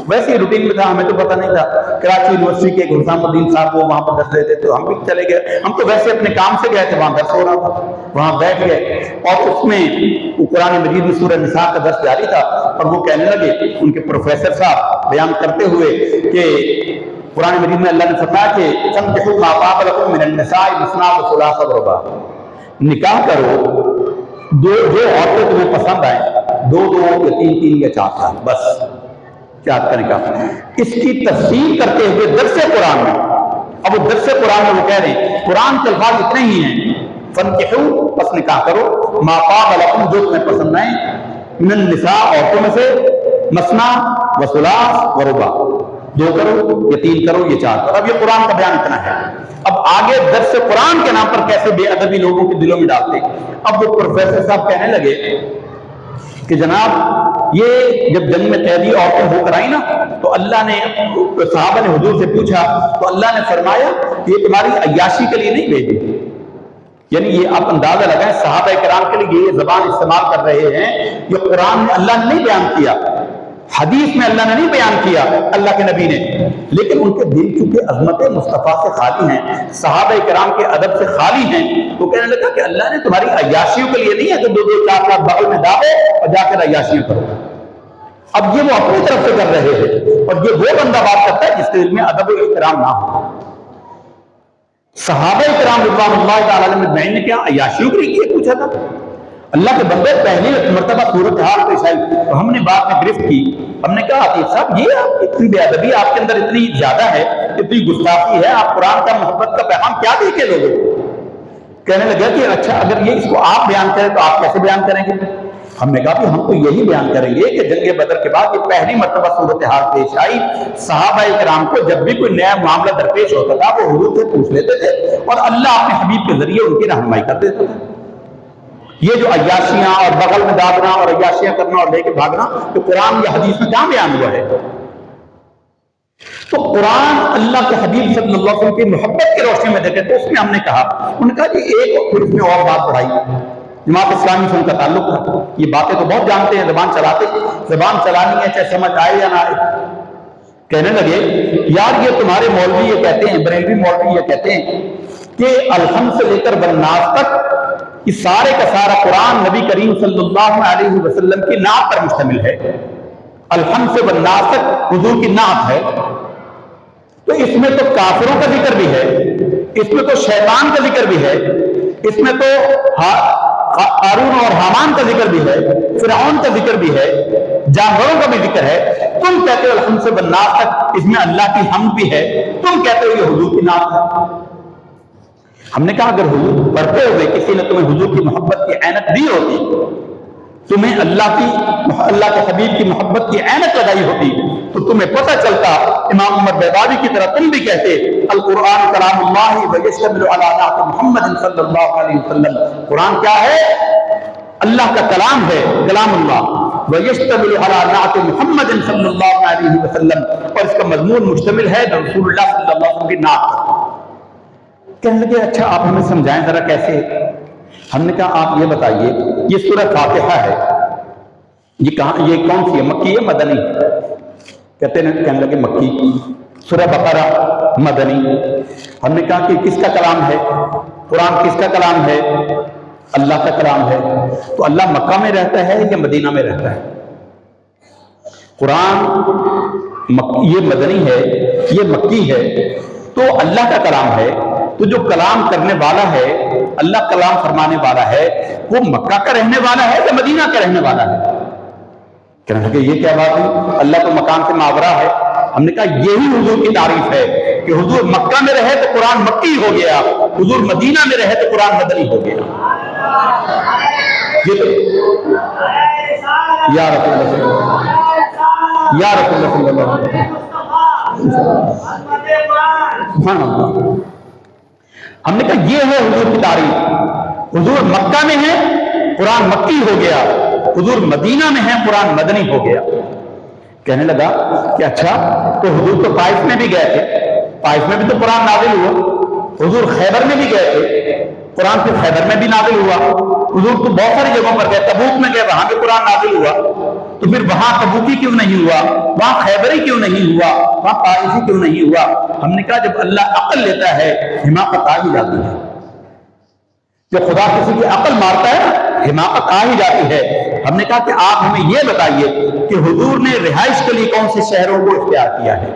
ویسے ہی روٹین میں تھا، ہمیں تو پتہ نہیں تھا۔ کراچی یونیورسٹی کے حسام الدین صاحب وہ وہاں پر درس دیتے تھے، ہم بھی چلے گئے، ہم تو ویسے اپنے کام سے گئے تھے، وہاں درس ہو رہا تھا، وہاں بیٹھ گئے، اور اس میں قرآن مجید میں سورہ نساء کا درس جاری تھا، اور وہ کہنے لگے، ان کے پروفیسر صاحب بیان کرتے ہوئے کہ قرآن مجید میں اللہ نے فرمایا کہ فانکحوا ما طاب لکم من النساء مثنی وثلاث ورباع، نکاح کرو جو عورتیں تمہیں پسند آئیں، دو یا تین یا چار، بس چار کا نکاح۔ اس کی تفصیل کرتے ہوئے درس قرآن میں، اب وہ درس قرآن میں وہ کہہ رہے ہیں قرآن کے الفاظ اتنے ہی ہیں، فانکحوا، پس نکاح کرو، ما طاب لکم، جو تمہیں پسند آئیں، من النساء، عورتوں میں سے، مثنی وثلاث ورباع، دو کرو یا تین کرو یا چار کرو۔ اب یہ قرآن کا بیان اتنا ہے، اب آگے درس قرآن کے نام پر کیسے بے ادبی لوگوں کے دلوں میں ڈالتے۔ اب وہ پروفیسر صاحب کہنے لگے کہ جناب یہ جب جنگ میں قیدی عورتیں ہو کر آئی نا، تو اللہ نے، صحابہ نے حضور سے پوچھا، تو اللہ نے فرمایا کہ یہ تمہاری عیاشی کے لیے نہیں بھیجی، یعنی یہ آپ اندازہ لگائیں صحابہ کرام کے لیے یہ زبان استعمال کر رہے ہیں، یہ قرآن میں اللہ نے نہیں بیان کیا، حدیث میں اللہ نے نہیں بیان کیا، اللہ کے نبی نے، لیکن ان کے دل چونکہ عظمت مصطفیٰ سے خالی ہیں، صحابہ کرام کے ادب سے خالی ہیں، تو کہنے لگا کہ اللہ نے تمہاری عیاشیوں کے لیے نہیں ہے کہ دو چار لاکھ بغل میں دابو اور جا کر عیاشیاں کرو۔ اب یہ وہ اپنی طرف سے کر رہے ہیں، اور یہ وہ بندہ بات کرتا ہے جس کے دل میں ادب و احترام نہ ہو۔ صحابہ کرام رضوان اللہ تعالی علیہم اجمعین نے کیا عیاشیوں کے لیے پوچھا تھا؟ اللہ کے بندے پہلی مرتبہ صورتحال پیش آئی تو ہم نے بات میں گرفت کی، ہم نے کہا عطیف صاحب یہ آپ اتنی بے ادبی آپ کے اندر اتنی زیادہ ہے، اتنی گستاخی ہے، آپ قرآن کا محبت کا پیغام کیا دے کے لوگوں کو؟ کہنے لگا کہ اچھا اگر یہ اس کو آپ بیان کریں تو آپ کیسے بیان کریں گے؟ ہم نے کہا کہ ہم تو یہی بیان کریں گے کہ جنگ بدر کے بعد یہ پہلی مرتبہ صورتحال پیش آئی، صحابہ کرام کو جب بھی کوئی نیا معاملہ درپیش ہوتا تھا وہ حضور سے پوچھ لیتے تھے، اور اللہ اپنے حبیب کے ذریعے ان کی رہنمائی کر دیتا تھا۔ یہ جو عیاشیاں اور بغل میں دابنا اور عیاشیاں کرنا اور لے کے بھاگنا، تو قرآن یا حدیث میں کہاں بیان ہوا ہے؟ تو قرآن اللہ کے حبیب صلی اللہ علیہ وسلم کی محبت کے روشنی میں دیکھے، تو اس میں ہم نے کہا کہ ایک پھر اس میں اور بات بڑھائی، جماعت اسلامی سے ان کا تعلق تھا، یہ باتیں تو بہت جانتے ہیں، زبان چلاتے، زبان چلانی ہے چاہے سمجھ آئے یا نہ آئے۔ کہنے لگے یار یہ تمہارے مولوی یہ کہتے ہیں، بریلوی مولوی یہ کہتے ہیں کہ الحمد سے لے کر والناس تک یہ سارے کا سارا قرآن نبی کریم صلی اللہ علیہ وسلم کی نعت پر مشتمل ہے، الحمد سے والناس تک حضور کی نعت ہے، تو اس میں تو کافروں کا ذکر بھی ہے، اس میں تو شیطان کا ذکر بھی ہے، اس میں تو قارون اور حامان کا ذکر بھی ہے، فرعون کا ذکر بھی ہے، جانوروں کا بھی ذکر ہے، تم کہتے ہو الحمد سے والناس تک اس میں اللہ کی حمد بھی ہے، تم کہتے ہو یہ حضور کی نعت ہے۔ ہم نے کہا اگر حضور پڑھتے ہوئے کسی نے تمہیں حضور کی محبت کی عینت دی ہوتی، تمہیں اللہ کے حبیب کی محبت کی عینت لگائی ہوتی، تو تمہیں پتہ چلتا، امام عمر بیضاوی کی طرح تم بھی کہتے القرآن کلام اللہ ویشتمل علی نعت محمد صلی اللہ علیہ وسلم، قرآن کیا ہے؟ اللہ کا کلام ہے، کلام اللہ، ویشتمل علی نعت محمد صلی اللہ علیہ وسلم، اور اس کا مضمون مشتمل ہے رسول اللہ صلی اللہ علیہ وسلم کی نعت پر۔ کہنے لگے اچھا آپ ہمیں سمجھائیں ذرا کیسے؟ ہم نے کہا آپ یہ بتائیے یہ سورہ فاتحہ ہے، یہ کون سی ہے، مکی ہے مدنی؟ کہنے لگے مکی۔ سورہ بقرہ مدنی۔ ہم نے کہا کہ کس کا کلام ہے؟ قرآن کس کا کلام ہے؟ اللہ کا کلام ہے۔ تو اللہ مکہ میں رہتا ہے یا مدینہ میں رہتا ہے؟ قرآن یہ مدنی ہے، یہ مکی ہے، تو اللہ کا کلام ہے، تو جو کلام کرنے والا ہے، اللہ کلام فرمانے والا ہے، وہ مکہ کا رہنے والا ہے یا مدینہ کا رہنے والا ہے؟ کہنے لگے یہ کیا بات ہے، اللہ تو مکان سے ماورا ہے، ہم نے کہا یہی حضور کی تعریف ہے کہ حضور مکہ میں رہے تو قرآن مکی ہو گیا، حضور مدینہ میں رہے تو قرآن مدنی ہو گیا۔ یا رسول اللہ صلی اللہ علیہ وسلم، یا رسول اللہ صلی اللہ علیہ وسلم، سبحان اللہ۔ ہم نے کہا یہ ہے حضور کی تعریف، حضور مکہ میں ہے قرآن مکی ہو گیا، حضور مدینہ میں ہے قرآن مدنی ہو گیا۔ کہنے لگا کہ اچھا تو حضور تو طائف میں بھی گئے تھے، طائف میں بھی تو قرآن نازل ہوا، حضور خیبر میں بھی گئے تھے، قرآن پھر خیبر میں بھی نازل ہوا، حضور تو بہت ساری جگہوں پر گئے، تبوک میں گئے وہاں بھی قرآن نازل ہوا، تو پھر وہاں تبوکی کیوں نہیں ہوا، وہاں خیبری کیوں نہیں ہوا، وہاں طائفی کیوں نہیں ہوا؟ ہم نے کہا جب اللہ عقل لیتا ہے حماقت آ ہی جاتی ہے، جب خدا کسی کی عقل مارتا ہے نا حماقت آ ہی جاتی ہے۔ ہم نے کہا کہ آپ ہمیں یہ بتائیے کہ حضور نے رہائش کے لیے کون سے شہروں کو اختیار کیا ہے؟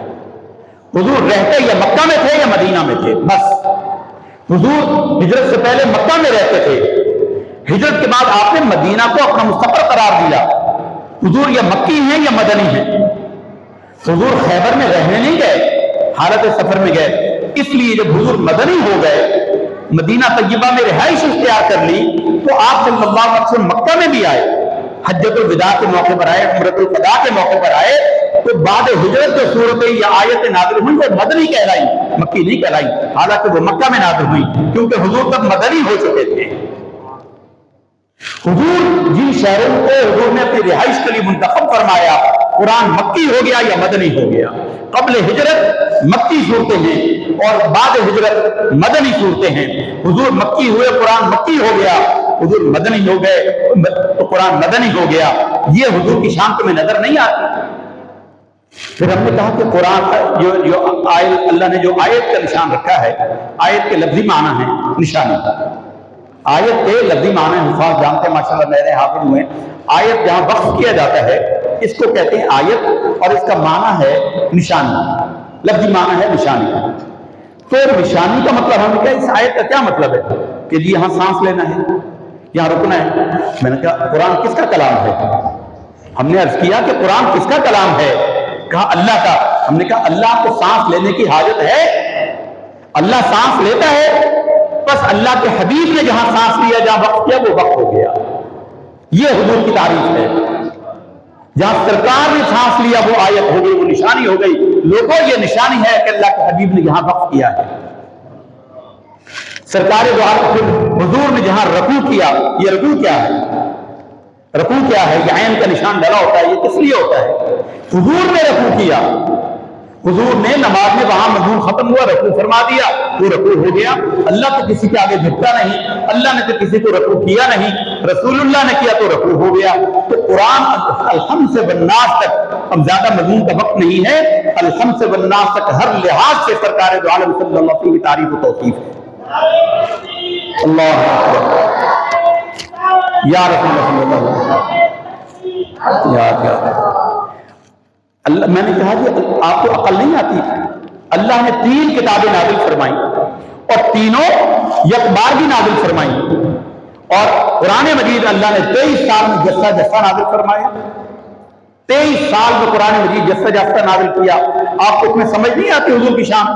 حضور رہتے یا مکہ میں تھے یا مدینہ میں تھے؟ بس حضور ہجرت سے پہلے مکہ میں رہتے تھے، ہجرت کے بعد آپ نے مدینہ کو اپنا مستقر قرار دیا۔ حضور یا مکی ہیں یا مدنی ہیں؟ حضور خیبر میں رہنے نہیں گئے، حالت سفر میں گئے، اس لیے جب حضور مدنی ہو گئے، مدینہ طیبہ میں رہائش اختیار کر لی، تو آپ صلی اللہ علیہ وسلم مکہ میں بھی آئے، حجۃ الوداع کے موقع پر آئے، عمرۃ القضاء کے موقع پر آئے، تو بعد ہجرت جو صورتیں یا آیتیں نازل ہوئی وہ مدنی کہلائی، مکی نہیں کہلائی، حالانکہ وہ مکہ میں نازل ہوئی کیونکہ حضور تب مدنی ہو چکے تھے۔ حضور جن شہروں کو حضور نے اپنی رہائش کے لیے منتخب فرمایا، قرآن مکی ہو گیا یا مدنی ہو گیا، قبل ہجرت مکی صورتیں ہیں اور بعد ہجرت مدنی صورتیں ہیں۔ حضور مکی ہوئے قرآن مکی ہو گیا، حضور مدنی ہو گئے تو قرآن مدنی ہو گیا، یہ حضور کی شان تمہیں نظر نہیں آتی؟ پھر ہم نے کہا کہ قرآن جو اللہ نے جو آیت کا نشان رکھا ہے، آیت کے لفظی معنی ہے نشانی، آیت کے لفظی معنی حفاظ جانتے ہیں ماشاءاللہ، میرے حافظ ہوئے، آیت جہاں وقف کیا جاتا ہے اس کو کہتے ہیں آیت، اور اس کا معنی ہے نشانی، لفظی معنی ہے نشانی۔ تو نشانی کا مطلب ہم نے کہا اس آیت کا کیا مطلب ہے کہ جی یہاں سانس لینا ہے، یہاں رکنا ہے؟ میں نے کہا قرآن کس کا کلام ہے؟ ہم نے عرض کیا کہ قرآن کس کا کلام ہے؟ کہا اللہ کا۔ ہم نے کہا اللہ کو سانس لینے کی حاجت ہے؟ اللہ سانس لیتا ہے، بس اللہ کے حبیب نے جہاں سانس لیا، جہاں وقت کیا وہ وقت ہو گیا، یہ حضور کی تعریف ہے۔ جہاں سرکار نے سانس لیا وہ آیت ہو گئی، وہ نشانی ہو گئی۔ لوگوں یہ نشانی ہے کہ اللہ کے حبیب نے یہاں وقت کیا ہے۔ سرکار دو عالم حضور نے جہاں رکوع کیا، یہ رکوع کیا ہے؟ رکوع کیا ہے؟ یہ عین کا نشان ڈلا ہوتا ہے، یہ کس لیے ہوتا ہے؟ حضور نے رکوع کیا، حضور نے نماز میں وہاں مضمون ختم ہوا، رکوع فرما دیا، وہ رکوع ہو گیا۔ اللہ تو کسی کے آگے جھکتا نہیں، اللہ نے تو کسی کو رکوع کیا نہیں، رسول اللہ نے کیا تو رکوع ہو گیا۔ تو قرآن الحمد سے والناس تک، اب زیادہ مضمون کا وقت نہیں ہے، الحمد سے والناس تک ہر لحاظ سے سرکار دو عالم صلی اللہ علیہ وسلم کی تعریف و توصیف ہے۔ اللہ اکبر، یا رسول اللہ صلی اللہ علیہ وسلم، یا اللہ۔ میں نے کہا کہ آپ کو عقل نہیں آتی؟ اللہ نے 3 کتابیں نازل فرمائی اور تینوں یکبار بھی نازل فرمائی، اور قرآن مجید اللہ نے 23 سال میں جسہ جسہ نازل فرمایا، 23 سال میں قرآن مجید جسہ جسہ نازل کیا۔ آپ کو اس میں سمجھ نہیں آتی حضور کی شان؟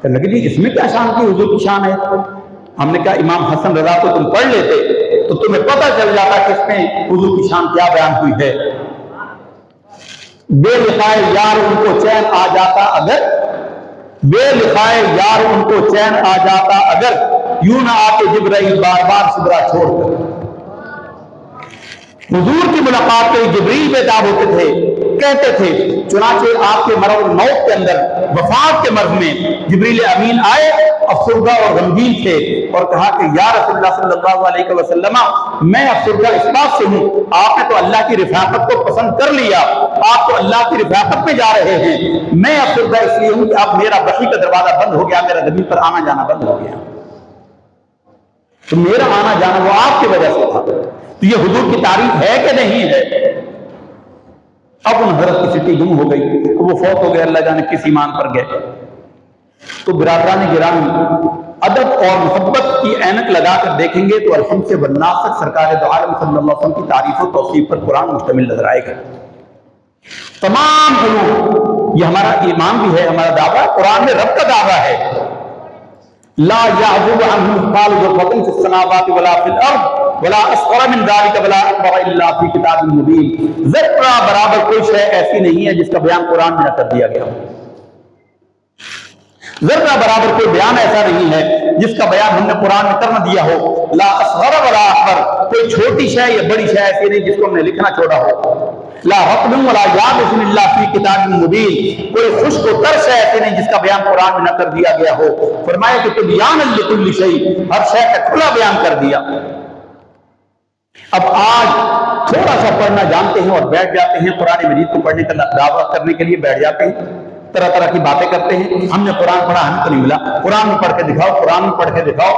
کہ لگے جی اس میں کیا شان کی، حضور کی شان ہے؟ ہم نے کہا امام حسن رضا کو تم پڑھ لیتے تو تمہیں پتہ چل جاتا کہ اس میں حضور کی شان کیا بیان ہوئی ہے۔ بے لکھائے یار ان کو چین آ جاتا اگر، بے لکھائے یار ان کو چین آ جاتا اگر، یوں نہ آتے جبرائیل بار بار صبرا چھوڑ کر۔ حضور کی ملاقات کے جبریل بیتاب ہوتے تھے، کہتے تھے، چنانچہ آپ کے مرض الموت کے اندر، وفات کے مرض میں جبریل امین آئے، افسردہ اور غمگین تھے، اور کہا کہ یا رسول اللہ صلی اللہ علیہ وسلم، میں افسردہ اس بات سے ہوں، آپ نے تو اللہ کی رفاقت کو پسند کر لیا، آپ تو اللہ کی رفاقت میں جا رہے ہیں، میں افسردہ اس لیے ہوں کہ اب میرا وحی کا دروازہ بند ہو گیا، میرا زمین پر آنا جانا بند ہو گیا، تو میرا آنا جانا وہ آپ کی وجہ سے تھا۔ تو یہ حضور کی تعریف ہے کہ نہیں ہے؟ اب ان حضرت کی سٹی گم ہو گئی، وہ فوت ہو گئے، اللہ جانے کس ایمان پر گئے۔ تو برادران گرامی، ادب اور محبت کی اینک لگا کر دیکھیں گے تو الحمد سے والناس تک سرکار دو عالم صلی اللہ علیہ وسلم کی تعریف و توصیف پر قرآن مشتمل نظر آئے گا۔ تمام علوم، یہ ہمارا ایمان بھی ہے، ہمارا دعویٰ قرآن میں رب کا دعویٰ ہے، لا يعزب عنه مثقال ذرة في السماوات ولا في الارض ولا اصغر من ذلك ولا اكبر الا في كتاب مبين، ذرہ برابر کوئی شے ایسی نہیں ہے جس کا بیان قرآن میں نہ کر دیا گیا ہو، ذرہ برابر کوئی بیان ایسا نہیں ہے جس کا بیان ہم نے قرآن میں کر نہ دیا ہو، لا اصغر ولا اکبر، کوئی چھوٹی شے یا بڑی شے ایسی نہیں جس کو ہم نے لکھنا چھوڑا ہو، لا رطب ولا یابس الا فی کتاب مبین، کوئی خشک و تر شے ایسی نہیں جس کا بیان قرآن میں نہ کر دیا گیا ہو، فرمایا کہ تبیانا لکل شیء، ہر شے کا کھلا بیان کر دیا۔ اب آج تھوڑا سا پڑھنا جانتے ہیں اور بیٹھ جاتے ہیں، قرآن مجید کو پڑھنے کا دعویٰ کرنے کے لیے بیٹھ جاتے ہیں، طرح طرح کی باتیں کرتے ہیں، ہم نے قرآن پڑھا، ہم کو نہیں ملا، قرآن میں پڑھ کے دکھاؤ، قرآن میں پڑھ کے دکھاؤ۔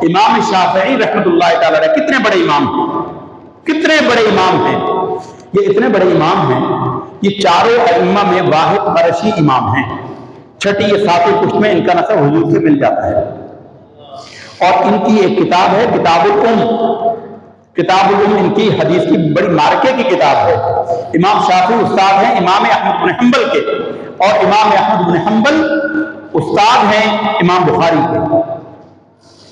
امام شافعی رحمۃ اللہ تعالی علیہ کتنے بڑے امام ہیں، کتنے بڑے امام ہیں، یہ اتنے بڑے امام ہیں، یہ چاروں ائمہ میں واحد قرشی امام ہیں، چھٹی یا ساتویں پشت میں ان کا نسب حضور سے مل جاتا ہے، اور ان کی ایک کتاب ہے کتاب الام، کتاب الام ان کی حدیث کی بڑی مارکے کی کتاب ہے۔ امام شافعی استاد ہیں امام احمد بن حنبل کے، اور امام احمد بن حنبل استاد ہیں امام بخاری کے۔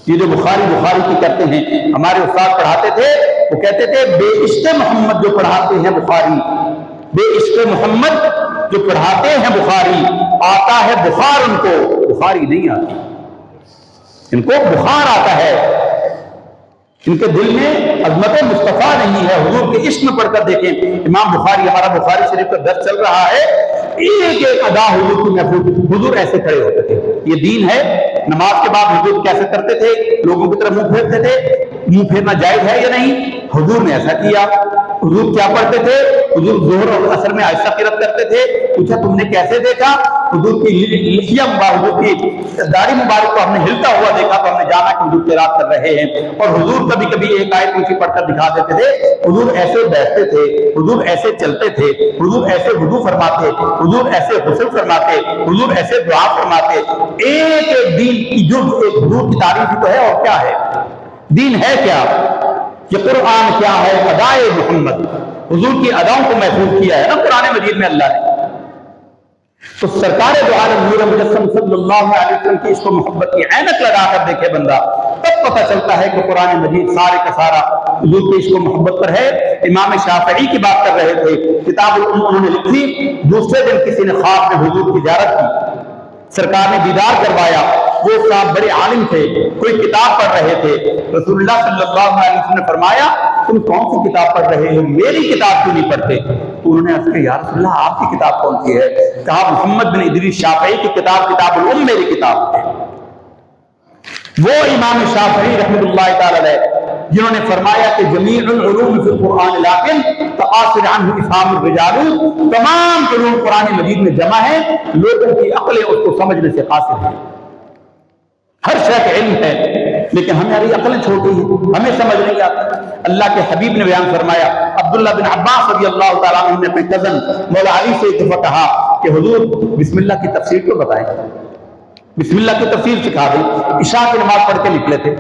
یہ جو بخاری کی کرتے ہیں، ہمارے استاد پڑھاتے تھے، وہ کہتے تھے بے عشق محمد جو پڑھاتے ہیں بخاری، بے عشق محمد جو پڑھاتے ہیں بخاری، آتا ہے بخار ان کو، بخاری نہیں آتی، ان کو بخار آتا ہے، ان کے دل میں عظمت مصطفیٰ نہیں ہے، حضور کے عشق میں پڑھ کر دیکھیں، امام بخاری، ہمارا بخاری شریف کا درس چل رہا ہے، ایک ایک ادا حضور کی محفوظ، حضور ایسے کھڑے ہوتے تھے، یہ دین ہے۔ نماز کے بعد حضور کیسے کرتے تھے، لوگوں کی طرف منہ پھیرتے تھے، منہ پھیرنا جائز ہے یا نہیں، حضور نے ایسا کیا۔ حضور کیا پڑھتے تھے، حضور ظہر اور عصر میں آہستہ قرات کرتے تھے، پوچھا تم نے کیسے دیکھا، حضور کی لحیہ مبارک، حضور کی داڑھی مبارک کو ہم نے ہلتا ہوا دیکھا تو ہم نے جانا کہ حضور قرات کر رہے ہیں، اور حضور کبھی کبھی ایک آیت اونچی پڑھ کر دکھا دیتے تھے، حضور ایسے بیٹھتے تھے، حضور ایسے چلتے تھے، حضور ایسے وضو فرماتے، حضور ایسے غسل فرماتے، حضور ایسے دعا فرماتے، ایک ایک دین کی جز ایک حضور کی تعریف ہی تو ہے، اور کیا ہے دین، ہے کیا، یہ قرآن کیا ہے، ادائے محمد، حضور کی اداؤں کو محفوظ کیا ہے نا قرآن مجید میں اللہ نے۔ تو سرکار دو عالم نور مجسم صلی اللہ علیہ وسلم کی اس کو محبت کی عینک لگا کر دیکھے بندہ، تب پتہ چلتا ہے کہ قرآن مجید سارے کا سارا حضور کی اس کو محبت پر ہے۔ امام شافعی کی بات کر رہے تھے، کتاب الام انہوں نے لکھی، دوسرے دن کسی نے خواب میں حضور کی زیارت کی، سرکار نے دیدار کروایا، وہ صاحب بڑے عالم تھے، کوئی کتاب پڑھ رہے تھے، رسول اللہ صلی اللہ علیہ وسلم نے فرمایا تم کون سی کتاب پڑھ رہے ہو، میری کتاب کیوں نہیں پڑھتے؟ تو انہوں نے عرض کیا یا رسول اللہ آپ کی کتاب کون سی ہے؟ کہا محمد بن ادریس شافعی کی کتاب کتاب الام میری کتاب ہے۔ وہ امام شافعی رحمۃ اللہ تعالی علیہ جنہوں نے فرمایا کہ جمیع العلوم فی القرآن لیکن تقاصر عنہ افہام الرجال، تمام علوم قرآن مجید میں جمع ہیں، لوگوں کی عقلیں اس کو سمجھنے سے قاصر ہیں، ہر شے کا علم ہے لیکن ہماری عقلیں چھوٹی ہیں، ہمیں سمجھ نہیں آتا۔ اللہ کے حبیب نے بیان فرمایا، عبداللہ بن عباس رضی اللہ تعالیٰ عنہ نے اپنے کزن مولا علی سے ایک دفعہ کہا کہ حضور بسم اللہ کی تفسیر تو بتائیں، بسم اللہ کی تفسیر سکھا دیں۔ عشاء کی نماز پڑھ کے نکلے تھے،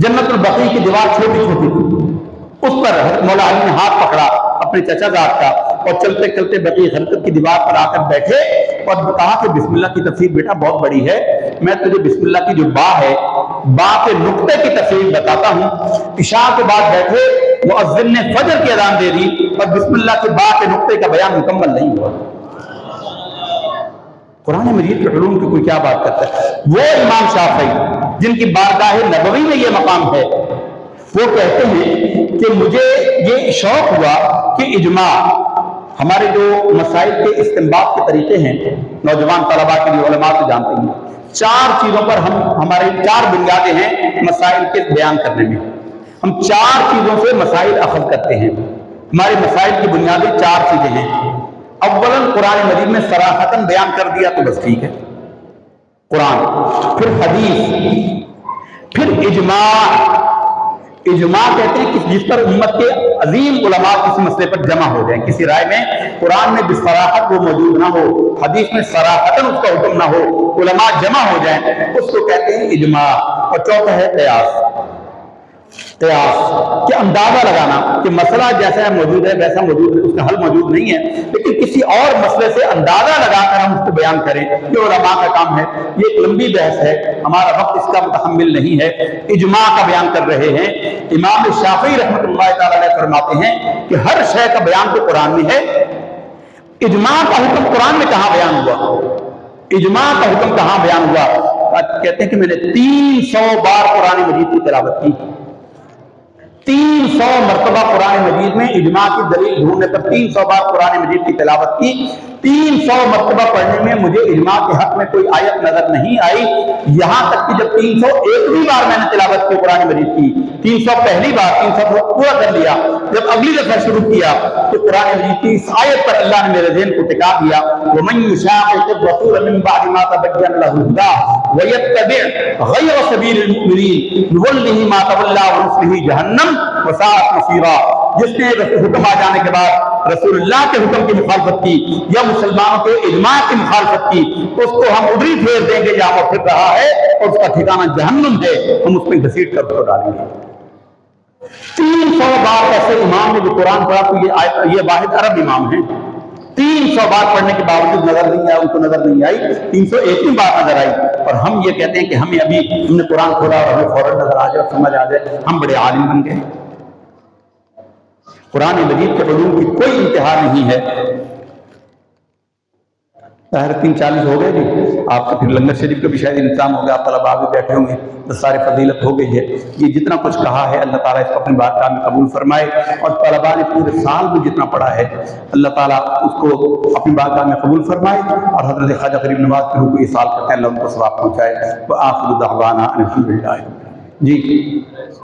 جنت البقیع کی دیوار چھوٹی چھوٹی تھی، اس پر مولا علی نے ہاتھ پکڑا اپنے چچا زاد کا، اور چلتے چلتے بقیع غرقد کی دیوار پر آ کر بیٹھے اور کہا کہ بسم اللہ کی تفسیر بیٹا بہت بڑی ہے، میں تجھے بسم اللہ کی جو با ہے، با کے نقطے کی تفسیر بتاتا ہوں۔ عشاء کے بعد بیٹھے، مؤذن نے فجر کی اذان دے دی اور بسم اللہ کے با کے نقطے کا بیان مکمل نہیں ہوا۔ قرآن مجید کے علوم کی کوئی کیا بات کرتا ہے؟ وہ امام شافعی جن کی بارگاہ نبوی میں یہ مقام ہے، وہ کہتے ہیں کہ مجھے یہ شوق ہوا کہ اجماع، ہمارے جو مسائل کے استنباط کے طریقے ہیں، نوجوان طلباء کے لیے علماء تو جانتے ہیں، چار چیزوں پر ہمارے چار بنیادیں ہیں مسائل کے بیان کرنے میں، ہم چار چیزوں سے مسائل اخذ کرتے ہیں، ہمارے مسائل کی بنیادیں چار چیزیں ہیں۔ اولاً قرآن مجید میں صراحتاً بیان کر دیا تو بس ٹھیک ہے، قرآن، پھر حدیث، پھر اجماع۔ اجماع کہتے ہیں کہ جس پر امت کے عظیم علماء کسی مسئلے پر جمع ہو جائیں، کسی رائے میں قرآن میں بصراحت وہ موجود نہ ہو، حدیث میں صراحتاً اس کا حکم نہ ہو، علماء جمع ہو جائیں، اس کو کہتے ہیں اجماع۔ اور چوتھا ہے قیاس۔ قیاس کہ اندازہ لگانا کہ مسئلہ جیسا موجود ہے ویسا موجود ہے، اس کا حل موجود نہیں ہے، لیکن کسی اور مسئلے سے اندازہ لگا کر ہم اس کو بیان کریں، یہ علماء کا کام ہے۔ یہ ایک لمبی بحث ہے، ہمارا وقت اس کا متحمل نہیں ہے۔ اجماع کا بیان کر رہے ہیں۔ امام شافعی رحمۃ اللہ تعالی علیہ فرماتے ہیں کہ ہر شے کا بیان تو قرآن میں ہے، اجماع کا حکم قرآن میں کہاں بیان ہوا؟ اجماع کا حکم کہاں بیان ہوا؟ کہتے ہیں کہ میں نے 300 بار قرآن مجید کی تلاوت کی، 300 مرتبہ قرآن مجید میں اجماع کی دلیل ڈھونڈنے پر 300 بار قرآن مجید کی تلاوت کی۔ 300 مرتبہ پڑھنے میں مجھے اجماع کے حق میں کوئی آیت نظر نہیں آئی، یہاں تک کہ جب 301ویں بار میں نے تلاوت کی قرآن مجید کی، 300 پہلی بار 300 پورا کر لیا، جب اگلی دفعہ شروع کیا تو قرآن مجید کی اس آیت پر اللہ نے میرے ذہن کو ٹکا دیا، وَمَن يُشَاقِقِ الرَّسُولَ مِن بَعْدِ مَا تَبَيَّنَ لَهُ الْهُدَىٰ وَيَتَّبِعْ غَيْرَ سَبِيلِ الْمُؤْمِنِينَ نُوَلِّهِ مَا تَوَلَّىٰ وَنُصْلِهِ جَهَنَّمَ وَسَاءَتْ مَصِيرًا۔ جس نے حکم آ جانے کے بعد رسول اللہ کے حکم کی مخالفت کی یا مسلمانوں کے اجماع کی مخالفت کی، اس کو ہم ادھر ہی پھیر دیں گے جہاں وہ پھر رہا ہے، اور اس کا ٹھکانہ جہنم ہے، ہم اس پہ گھسیٹ کر اس کو ڈالیں گے۔ 300 بار ایسے امام نے جو قرآن پڑھا، تو یہ واحد عرب امام ہیں، 300 بار پڑھنے کے باوجود نظر نہیں آیا، ان کو نظر نہیں آئی، 301ویں بار نظر آئی، اور ہم یہ کہتے ہیں کہ ہمیں ابھی ہم نے قرآن کھولا اور ہمیں فوراً نظر آ جائے اور سمجھ آ جائے، ہم بڑے عالم بن گئے۔ قرآن مجید کے علوم کی کوئی انتہا نہیں ہے۔ 3:40 ہو گئے جی، آپ کا پھر لنگر شریف کا بھی شاید انتظام ہو گیا، آپ طلباء بھی بیٹھے ہوں گے، سارے فضیلت ہو گئی ہے۔ یہ جتنا کچھ کہا ہے اللہ تعالیٰ اس کو اپنی بارگاہ میں قبول فرمائے، اور طلباء نے پورے سال میں جتنا پڑھا ہے اللہ تعالیٰ اس کو اپنی بارگاہ میں قبول فرمائے، اور حضرت خواجہ غریب نواز کی روح کو یہ سال کرتے ہیں اللہ ان کو ثواب پہنچائے۔ وآخر دعوانا ان الحمد للہ۔ جی